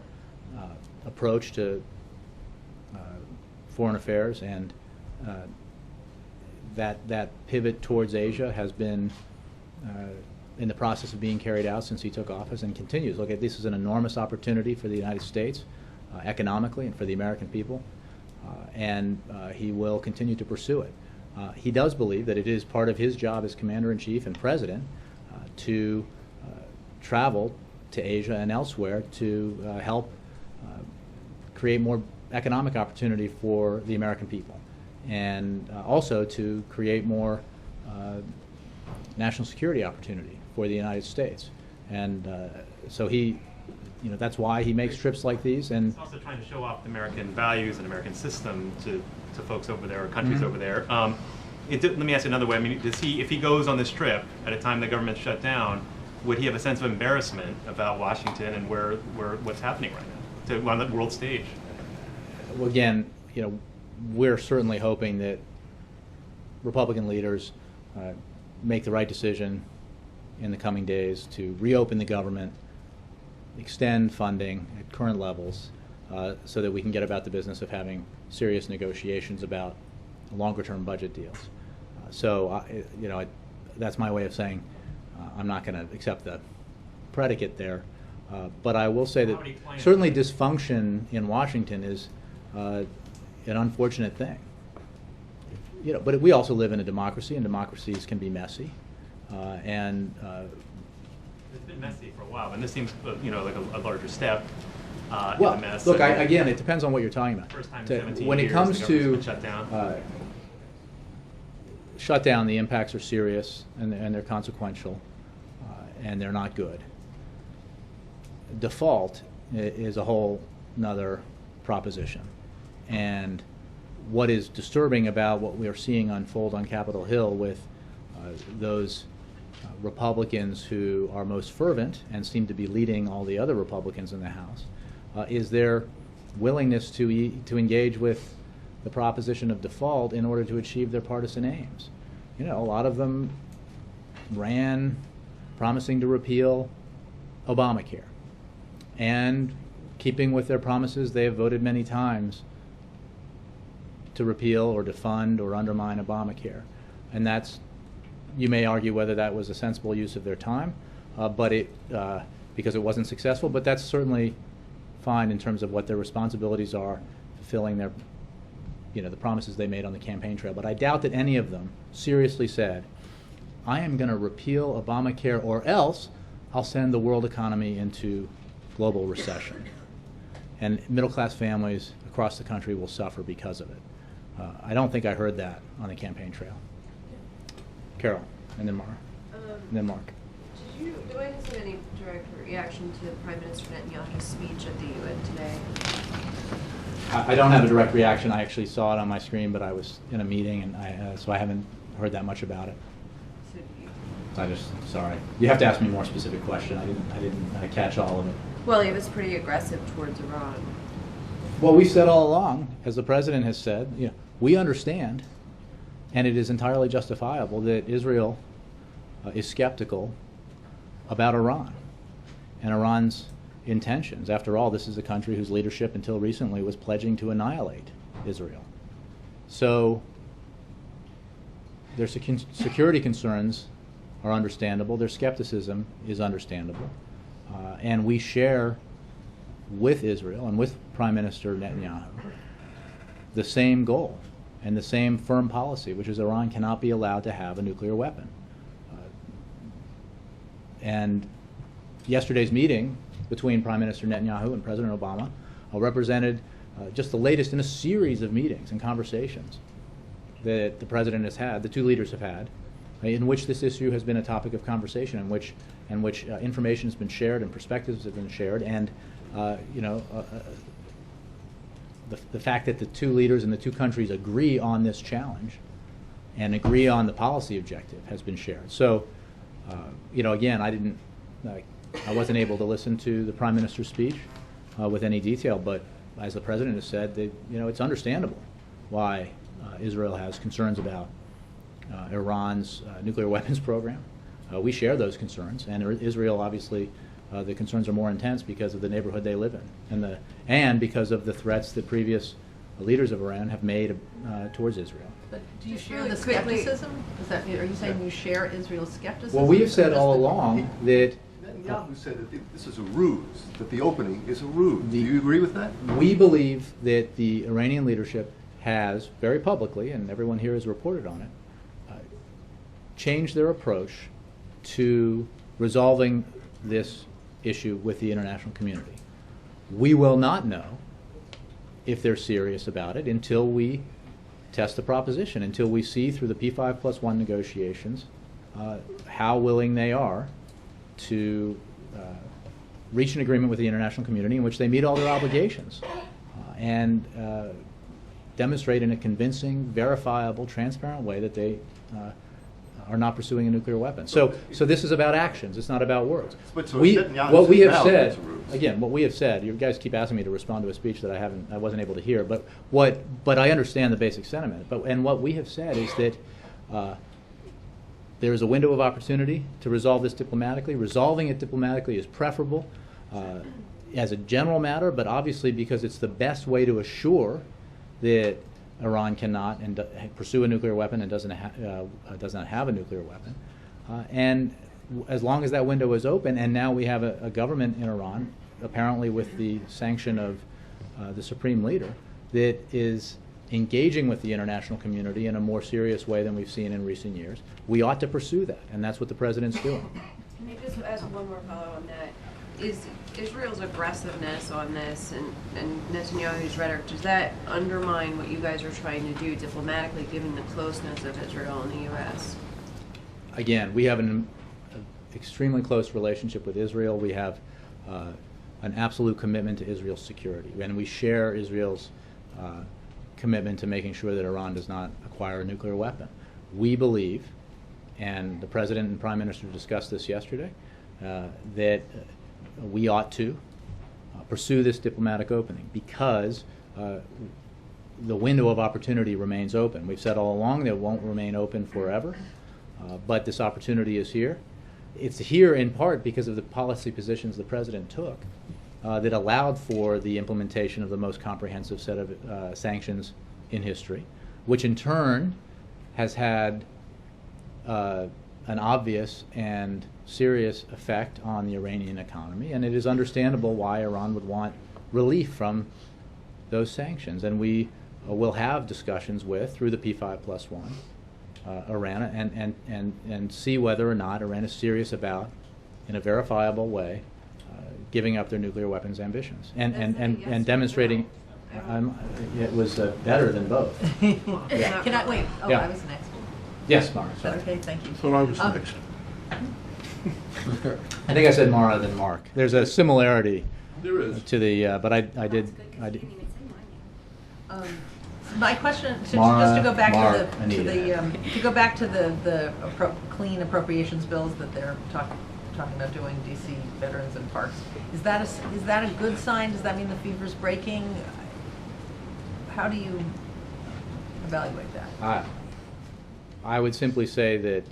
approach to foreign affairs, and that pivot towards Asia has been in the process of being carried out since he took office and continues. Look, this is an enormous opportunity for the United States. Economically and for the American people, and he will continue to pursue it. He does believe that it is part of his job as Commander-in-Chief and President to travel to Asia and elsewhere to help create more economic opportunity for the American people, and also to create more national security opportunity for the United States. And so he, that's why he makes trips like these. And it's also trying to show off the American values and American system to folks over there, or countries over there. Let me ask you another way. I mean, if he goes on this trip at a time the government's shut down, would he have a sense of embarrassment about Washington and what's happening right now on the world stage? Well, again, we're certainly hoping that Republican leaders make the right decision in the coming days to reopen the government, extend funding at current levels, so that we can get about the business of having serious negotiations about longer-term budget deals. That's my way of saying I'm not going to accept the predicate there. But I will say that certainly dysfunction in Washington is an unfortunate thing. But we also live in a democracy, and democracies can be messy. It's been messy for a while, and this seems, like a larger step in Well, the mess. look, again, it depends on what you're talking about. First time in 17 when years it comes the to government's been shut down. Shutdown, the impacts are serious and they're consequential, and they're not good. Default is a whole nother proposition, and what is disturbing about what we are seeing unfold on Capitol Hill with those Republicans who are most fervent and seem to be leading all the other Republicans in the House is their willingness to engage with the proposition of default in order to achieve their partisan aims. A lot of them ran promising to repeal Obamacare, and keeping with their promises, they have voted many times to repeal or defund or undermine Obamacare. And you may argue whether that was a sensible use of their time, because it wasn't successful, but that's certainly fine in terms of what their responsibilities are, fulfilling their, the promises they made on the campaign trail. But I doubt that any of them seriously said, I am going to repeal Obamacare or else I'll send the world economy into global recession. And middle-class families across the country will suffer because of it. I don't think I heard that on the campaign trail. Carol, and then Mara, and then Mark. Do I have any direct reaction to Prime Minister Netanyahu's speech at the UN today? I don't have a direct reaction. I actually saw it on my screen, but I was in a meeting, and so I haven't heard that much about it. So you- Sorry. You have to ask me a more specific question. I didn't catch all of it. Well, he was pretty aggressive towards Iran. Well, we said all along, as the president has said, we understand, and it is entirely justifiable that Israel is skeptical about Iran and Iran's intentions. After all, this is a country whose leadership until recently was pledging to annihilate Israel. So their security concerns are understandable. Their skepticism is understandable. And we share with Israel and with Prime Minister Netanyahu the same goal and the same firm policy, which is Iran cannot be allowed to have a nuclear weapon. And yesterday's meeting between Prime Minister Netanyahu and President Obama represented just the latest in a series of meetings and conversations that the president has had, the two leaders have had, in which this issue has been a topic of conversation, in which information has been shared and perspectives have been shared, and the fact that the two leaders in the two countries agree on this challenge and agree on the policy objective has been shared. So, again, I wasn't able to listen to the Prime Minister's speech with any detail, but as the President has said, it's understandable why Israel has concerns about Iran's nuclear weapons program. We share those concerns, and Israel, obviously, the concerns are more intense because of the neighborhood they live in, and because of the threats that previous leaders of Iran have made towards Israel. But do you Just share really the quickly- skepticism? Are you saying you share Israel's skepticism? Well, we have said all along that Netanyahu said that this is a ruse, that the opening is a ruse. Do you agree with that? we believe that the Iranian leadership has, very publicly, and everyone here has reported on it, changed their approach to resolving this issue with the international community. We will not know if they're serious about it until we test the proposition, until we see through the P5+1 negotiations how willing they are to reach an agreement with the international community in which they meet all their obligations and demonstrate in a convincing, verifiable, transparent way that they are not pursuing a nuclear weapon. So this is about actions. It's not about words. But so What Netanyahu says we have now said, it's a ruse. again, what we have said. You guys keep asking me to respond to a speech that I wasn't able to hear. But I understand the basic sentiment. And what we have said is that there is a window of opportunity to resolve this diplomatically. Resolving it diplomatically is preferable as a general matter, but obviously because it's the best way to assure that Iran cannot pursue a nuclear weapon and does not have a nuclear weapon. And as long as that window is open, and now we have a government in Iran, apparently with the sanction of the supreme leader, that is engaging with the international community in a more serious way than we've seen in recent years, we ought to pursue that, and that's what the president's doing. Can I just ask one more follow on that? Is Israel's aggressiveness on this and Netanyahu's rhetoric, does that undermine what you guys are trying to do diplomatically, given the closeness of Israel and the U.S.? Again, we have an extremely close relationship with Israel. We have an absolute commitment to Israel's security, and we share Israel's commitment to making sure that Iran does not acquire a nuclear weapon. We believe, and the President and Prime Minister discussed this yesterday, that we ought to pursue this diplomatic opening because the window of opportunity remains open. We've said all along that it won't remain open forever, but this opportunity is here. It's here in part because of the policy positions the President took that allowed for the implementation of the most comprehensive set of sanctions in history, which in turn has had an obvious and serious effect on the Iranian economy, and it is understandable why Iran would want relief from those sanctions. And we will have discussions with, through the P5+1, Iran, and see whether or not Iran is serious about, in a verifiable way, giving up their nuclear weapons ambitions and demonstrating. It was better than both. Yeah. Can I wait? Oh, Yeah. I was next. Yes, Mara. Sorry. Okay, thank you. So I was next. I think I said Mara than Mark. There's a similarity There is. to the, but I did. My question, just Mara, to go back Mark, to Anita. the clean appropriations bills that they're talking about doing, DC veterans and parks, is that a good sign? Does that mean the fever's breaking? How do you evaluate that? I would simply say that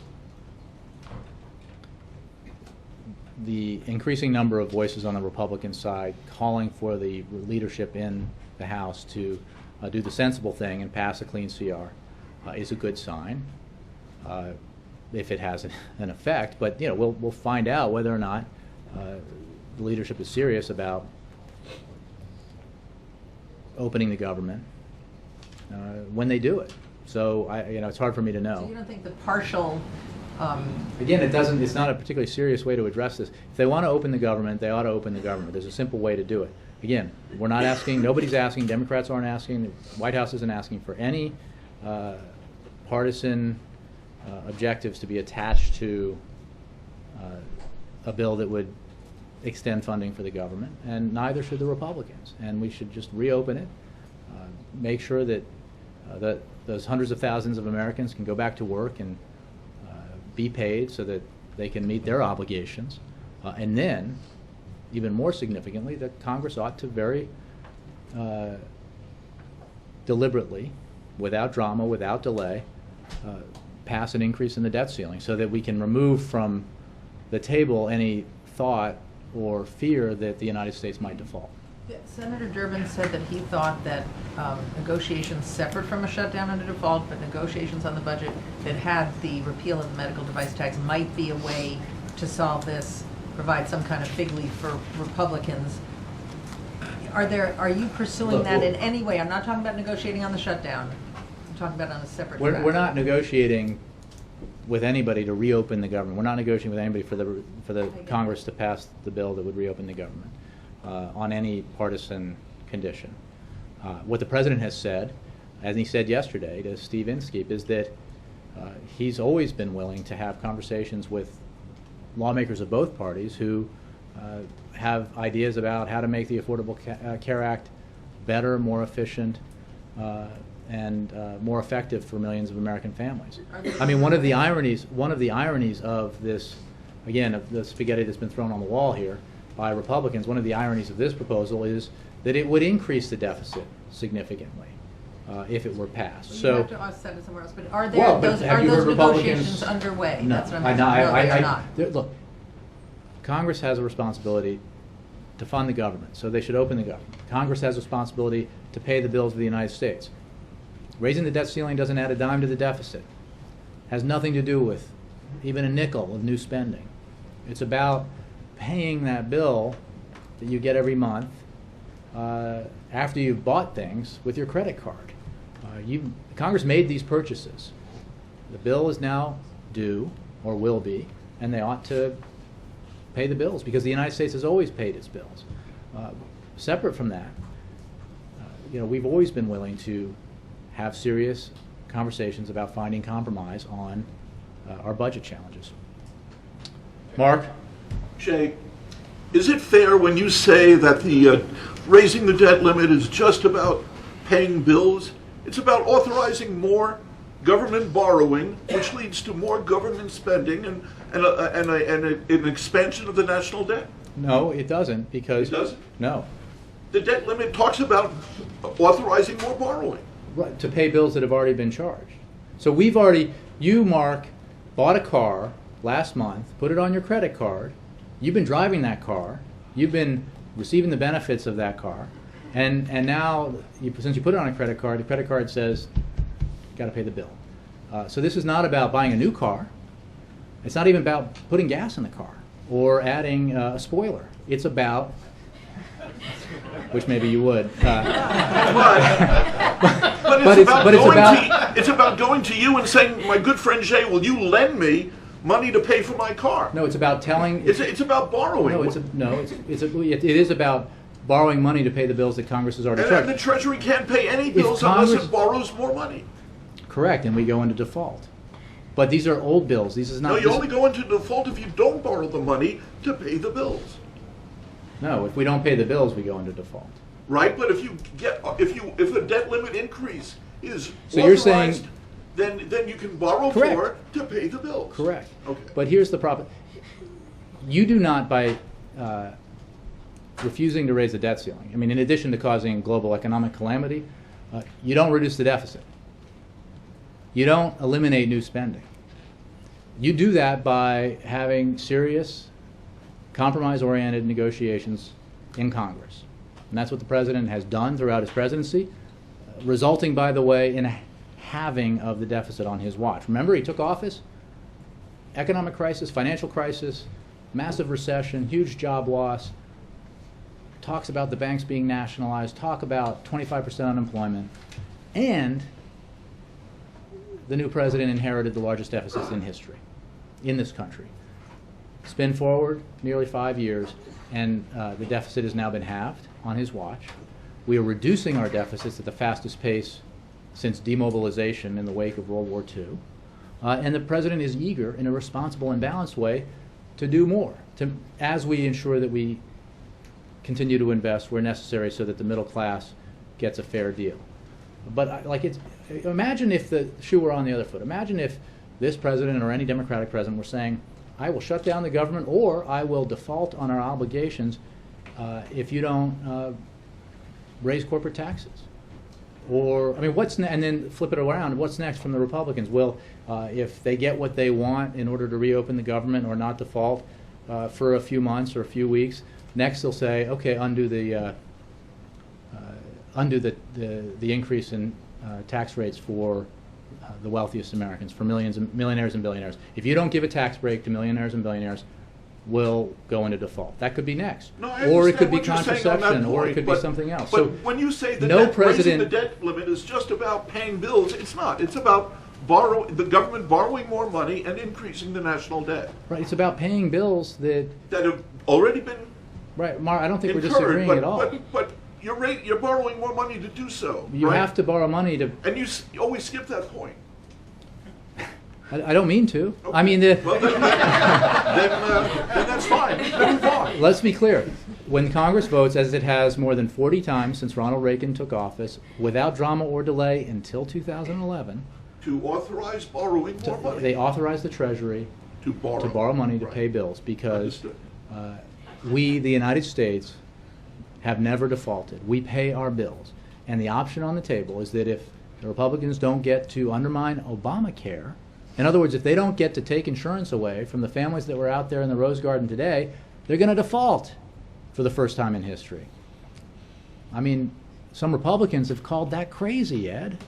the increasing number of voices on the Republican side calling for the leadership in the House to do the sensible thing and pass a clean CR is a good sign, if it has an effect. But we'll find out whether or not the leadership is serious about opening the government when they do it. So it's hard for me to know. So you don't think the partial Again, it's not a particularly serious way to address this. If they want to open the government, they ought to open the government. There's a simple way to do it. Again, we're not asking, nobody's asking, Democrats aren't asking, the White House isn't asking for any partisan objectives to be attached to a bill that would extend funding for the government, and neither should the Republicans. And we should just reopen it, make sure that those hundreds of thousands of Americans can go back to work and be paid so that they can meet their obligations. And then, even more significantly, that Congress ought to very deliberately, without drama, without delay, pass an increase in the debt ceiling so that we can remove from the table any thought or fear that the United States might default. Yeah, Senator Durbin said that he thought that negotiations separate from a shutdown and a default, but negotiations on the budget that had the repeal of the medical device tax might be a way to solve this, provide some kind of fig leaf for Republicans. Are you pursuing that in any way? I'm not talking about negotiating on the shutdown. I'm talking about on a separate track. We're not negotiating with anybody to reopen the government. We're not negotiating with anybody for the Congress to pass the bill that would reopen the government on any partisan condition. What the President has said, as he said yesterday to Steve Inskeep, is that he's always been willing to have conversations with lawmakers of both parties who have ideas about how to make the Affordable Care Act better, more efficient, and more effective for millions of American families. I mean, one of the ironies of this, again, of the spaghetti that's been thrown on the wall here by Republicans, one of the ironies of this proposal is that it would increase the deficit significantly if it were passed. Well, so you have to offset it somewhere else. But are those negotiations underway? No, That's what I'm saying. No, they're not. Look, Congress has a responsibility to fund the government, so they should open the government. Congress has a responsibility to pay the bills of the United States. Raising the debt ceiling doesn't add a dime to the deficit. Has nothing to do with even a nickel of new spending. It's about paying that bill that you get every month after you've bought things with your credit card. Congress made these purchases. The bill is now due, or will be, and they ought to pay the bills because the United States has always paid its bills. Separate from that, we've always been willing to have serious conversations about finding compromise on our budget challenges. Mark? Jay, is it fair when you say that the raising the debt limit is just about paying bills? It's about authorizing more government borrowing, which leads to more government spending and an expansion of the national debt? No, it doesn't, because... It doesn't? No. The debt limit talks about authorizing more borrowing. Right, to pay bills that have already been charged. So you, Mark, bought a car last month, put it on your credit card, you've been driving that car, you've been receiving the benefits of that car, and now, since you put it on a credit card, the credit card says, you've got to pay the bill. So this is not about buying a new car. It's not even about putting gas in the car or adding a spoiler. It's about, which maybe you would. It's about going to you and saying, my good friend Jay, will you lend me money to pay for my car? No, it's about telling. It's about borrowing. It is about borrowing money to pay the bills that Congress has already charged. And the Treasury can't pay any bills unless it borrows more money. Correct, and we go into default. But these are old bills. This is not. No, you only go into default if you don't borrow the money to pay the bills. No, if we don't pay the bills, we go into default. right? But if the debt limit increase is So you're authorized, saying- then you can borrow Correct. more to pay the bills. Correct. Okay. But here's the problem. You do not, by refusing to raise the debt ceiling, I mean, in addition to causing global economic calamity, you don't reduce the deficit. You don't eliminate new spending. You do that by having serious, compromise-oriented negotiations in Congress. And that's what the president has done throughout his presidency, resulting, by the way, in a halving of the deficit on his watch. Remember, he took office, economic crisis, financial crisis, massive recession, huge job loss, talks about the banks being nationalized, talk about 25% unemployment, and the new president inherited the largest deficits in history in this country. Spin forward nearly 5 years, and the deficit has now been halved on his watch. We are reducing our deficits at the fastest pace since demobilization in the wake of World War II. And the president is eager, in a responsible and balanced way, to do more, as we ensure that we continue to invest where necessary so that the middle class gets a fair deal. But imagine if the shoe were on the other foot. Imagine if this president or any Democratic president were saying, I will shut down the government, or I will default on our obligations if you don't raise corporate taxes. Or, I mean, and then flip it around, what's next from the Republicans? Well, if they get what they want in order to reopen the government or not default for a few months or a few weeks, next they'll say, okay, undo the increase in tax rates for the wealthiest Americans, for millionaires and billionaires. If you don't give a tax break to millionaires and billionaires, we'll go into default. That could be next. No, I or it could understand be what you're saying on that contraception, or it point, could be something else. But So when you say that no raising the president, debt limit is just about paying bills, it's not. It's about the government borrowing more money and increasing the national debt. right, it's about paying bills that That have already been right, Mar, I don't think we're incurred, disagreeing but, at all. But you're borrowing more money to do so. You right? have to borrow money to. And you always skip that point. I don't mean to. Okay. I mean, Well, then that's fine. Then move on. let's be clear. When Congress votes, as it has more than 40 times since Ronald Reagan took office, without drama or delay until 2011, To authorize borrowing more money. they authorized the Treasury To borrow money to Right. pay bills because Understood. we, the United States, have never defaulted. We pay our bills. And the option on the table is that if the Republicans don't get to undermine Obamacare, in other words, if they don't get to take insurance away from the families that were out there in the Rose Garden today, they're going to default for the first time in history. I mean, some Republicans have called that crazy, Ed.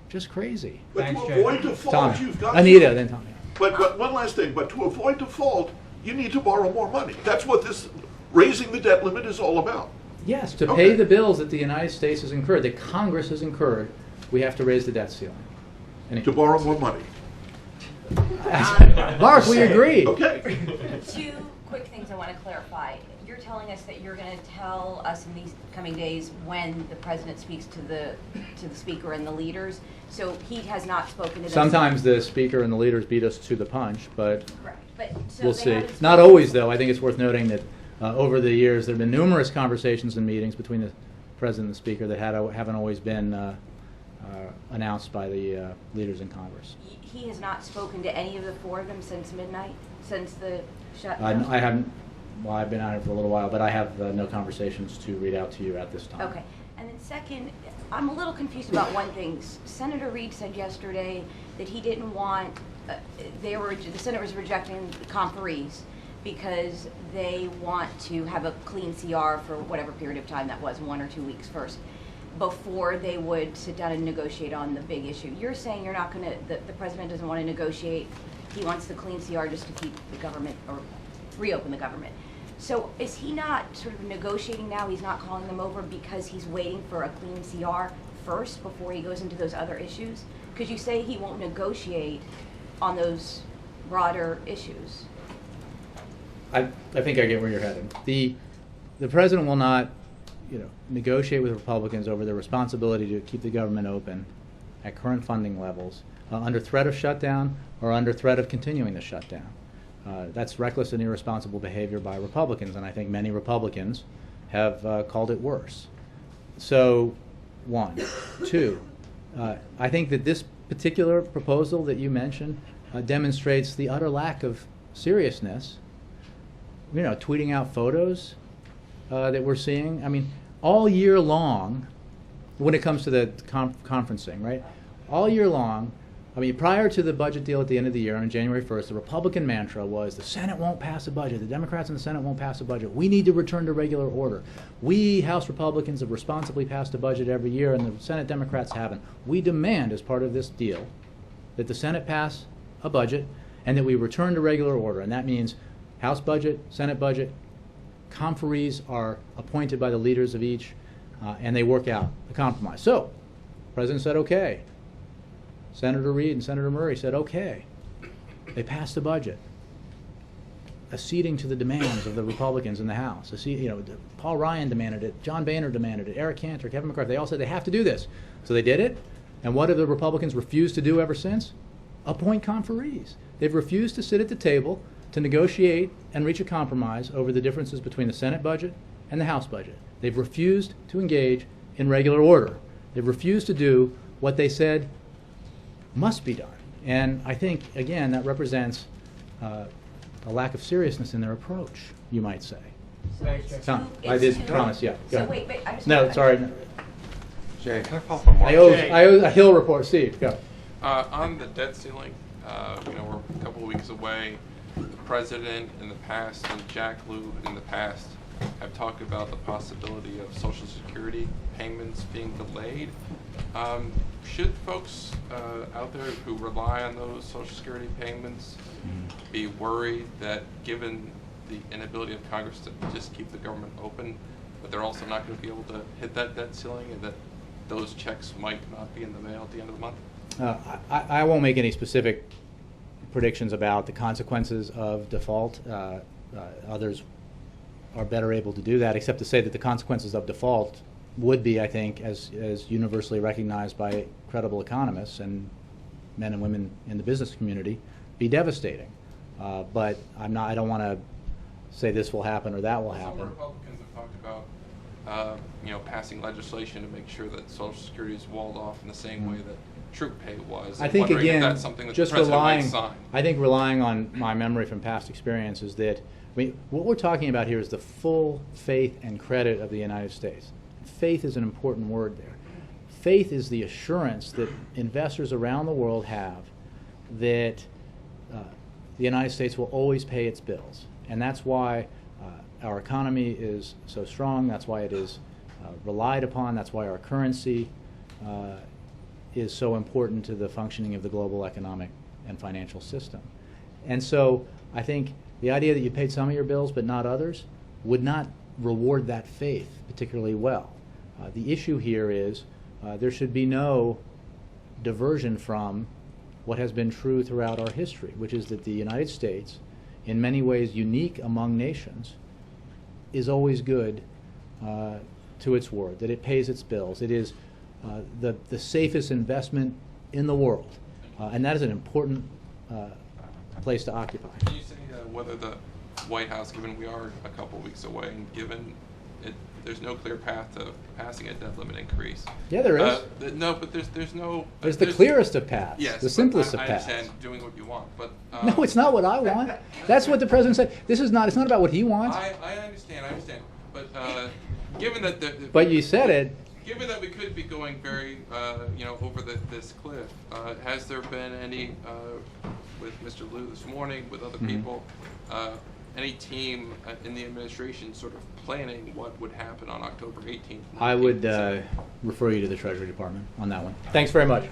Just crazy. But to avoid default, Tommy. you've got Anita, to... then Tommy. But one last thing, but to avoid default, you need to borrow more money. That's what this raising the debt limit is all about. Yes, to Okay. pay the bills that the United States has incurred, that Congress has incurred, we have to raise the debt ceiling. To borrow more money. Mark, we agree. Okay. Two quick things I want to clarify. You're telling us that you're going to tell us in these coming days when the president speaks to the speaker and the leaders. So he has not spoken to them. Sometimes the speaker and the leaders beat us to the punch, but Correct. But so we'll they see. haven't Not spoken- always, though. I think it's worth noting that over the years there have been numerous conversations and meetings between the president and the speaker that haven't always been announced by the leaders in Congress. He has not spoken to any of the four of them since midnight, since the shutdown? I haven't. Well, I've been out here for a little while, but I have no conversations to read out to you at this time. Okay. And then second, I'm a little confused about one thing. Senator Reid said yesterday that he didn't want, the Senate was rejecting conferees because they want to have a clean CR for whatever period of time that was, 1 or 2 weeks first, before they would sit down and negotiate on the big issue. You're saying you're not going to, the president doesn't want to negotiate. He wants the clean CR just to keep the government, or reopen the government. So is he not sort of negotiating now? He's not calling them over because he's waiting for a clean CR first before he goes into those other issues? Because you say he won't negotiate on those broader issues. I think I get where you're headed. The president will not, negotiate with Republicans over their responsibility to keep the government open at current funding levels under threat of shutdown or under threat of continuing the shutdown. That's reckless and irresponsible behavior by Republicans, and I think many Republicans have called it worse. So, one. Two, I think that this particular proposal that you mentioned demonstrates the utter lack of seriousness. You know, tweeting out photos that we're seeing. I mean, all year long, when it comes to the conferencing, right? All year long, I mean, prior to the budget deal at the end of the year on January 1st, the Republican mantra was the Senate won't pass a budget. The Democrats in the Senate won't pass a budget. We need to return to regular order. We, House Republicans, have responsibly passed a budget every year, and the Senate Democrats haven't. We demand, as part of this deal, that the Senate pass a budget and that we return to regular order. And that means House budget, Senate budget, conferees are appointed by the leaders of each, and they work out a compromise. So, the President said, okay. Senator Reid and Senator Murray said, okay. They passed the budget, acceding to the demands of the Republicans in the House. Paul Ryan demanded it, John Boehner demanded it, Eric Cantor, Kevin McCarthy. They all said they have to do this. So they did it. And what have the Republicans refused to do ever since? Appoint conferees. They've refused to sit at the table to negotiate and reach a compromise over the differences between the Senate budget and the House budget. They've refused to engage in regular order. They've refused to do what they said must be done. And I think, again, that represents a lack of seriousness in their approach, you might say. Tom, I did promise, yeah. Go ahead. Wait, I just No, wanna- sorry. Jay, can I follow up on Mark? I owe a Hill report. Steve, go. On the debt ceiling, we're a couple of weeks away. The president in the past and Jack Lew in the past have talked about the possibility of Social Security payments being delayed. Should folks out there who rely on those Social Security payments be worried that given the inability of Congress to just keep the government open, but they're also not going to be able to hit that debt ceiling, and that those checks might not be in the mail at the end of the month? I won't make any specific predictions about the consequences of default. Others are better able to do that, except to say that the consequences of default would be, I think, as universally recognized by credible economists and men and women in the business community, be devastating. But I don't want to say this will happen or that will happen. Some Republicans have talked about, passing legislation to make sure that Social Security is walled off in the same way that troop pay was. I think, again, that's something that just the president relying, might sign. I think relying on my memory from past experience is that, what we're talking about here is the full faith and credit of the United States. Faith is an important word there. Faith is the assurance that investors around the world have that the United States will always pay its bills. And that's why our economy is so strong. That's why it is relied upon. That's why our currency is so important to the functioning of the global economic and financial system. And so I think the idea that you paid some of your bills but not others would not reward that faith particularly well. The issue here is there should be no diversion from what has been true throughout our history, which is that the United States, in many ways unique among nations, is always good to its word, that it pays its bills. It is the safest investment in the world, and that is an important place to occupy. Can you say whether the White House, given we are a couple weeks away, and given there's no clear path to passing a debt limit increase? Yeah, there is. No, but there's no. There's the clearest of paths. Yes, the simplest of I paths. understand doing what you want, but no, it's not what I want. That's what the president said. This is not. It's not about what he wants. I understand, but given that but you said it. Given that we could be going very, over this cliff, has there been any, with Mr. Liu this morning, with other people, any team in the administration sort of planning what would happen on October 18th? I would refer you to the Treasury Department on that one. Thanks very much.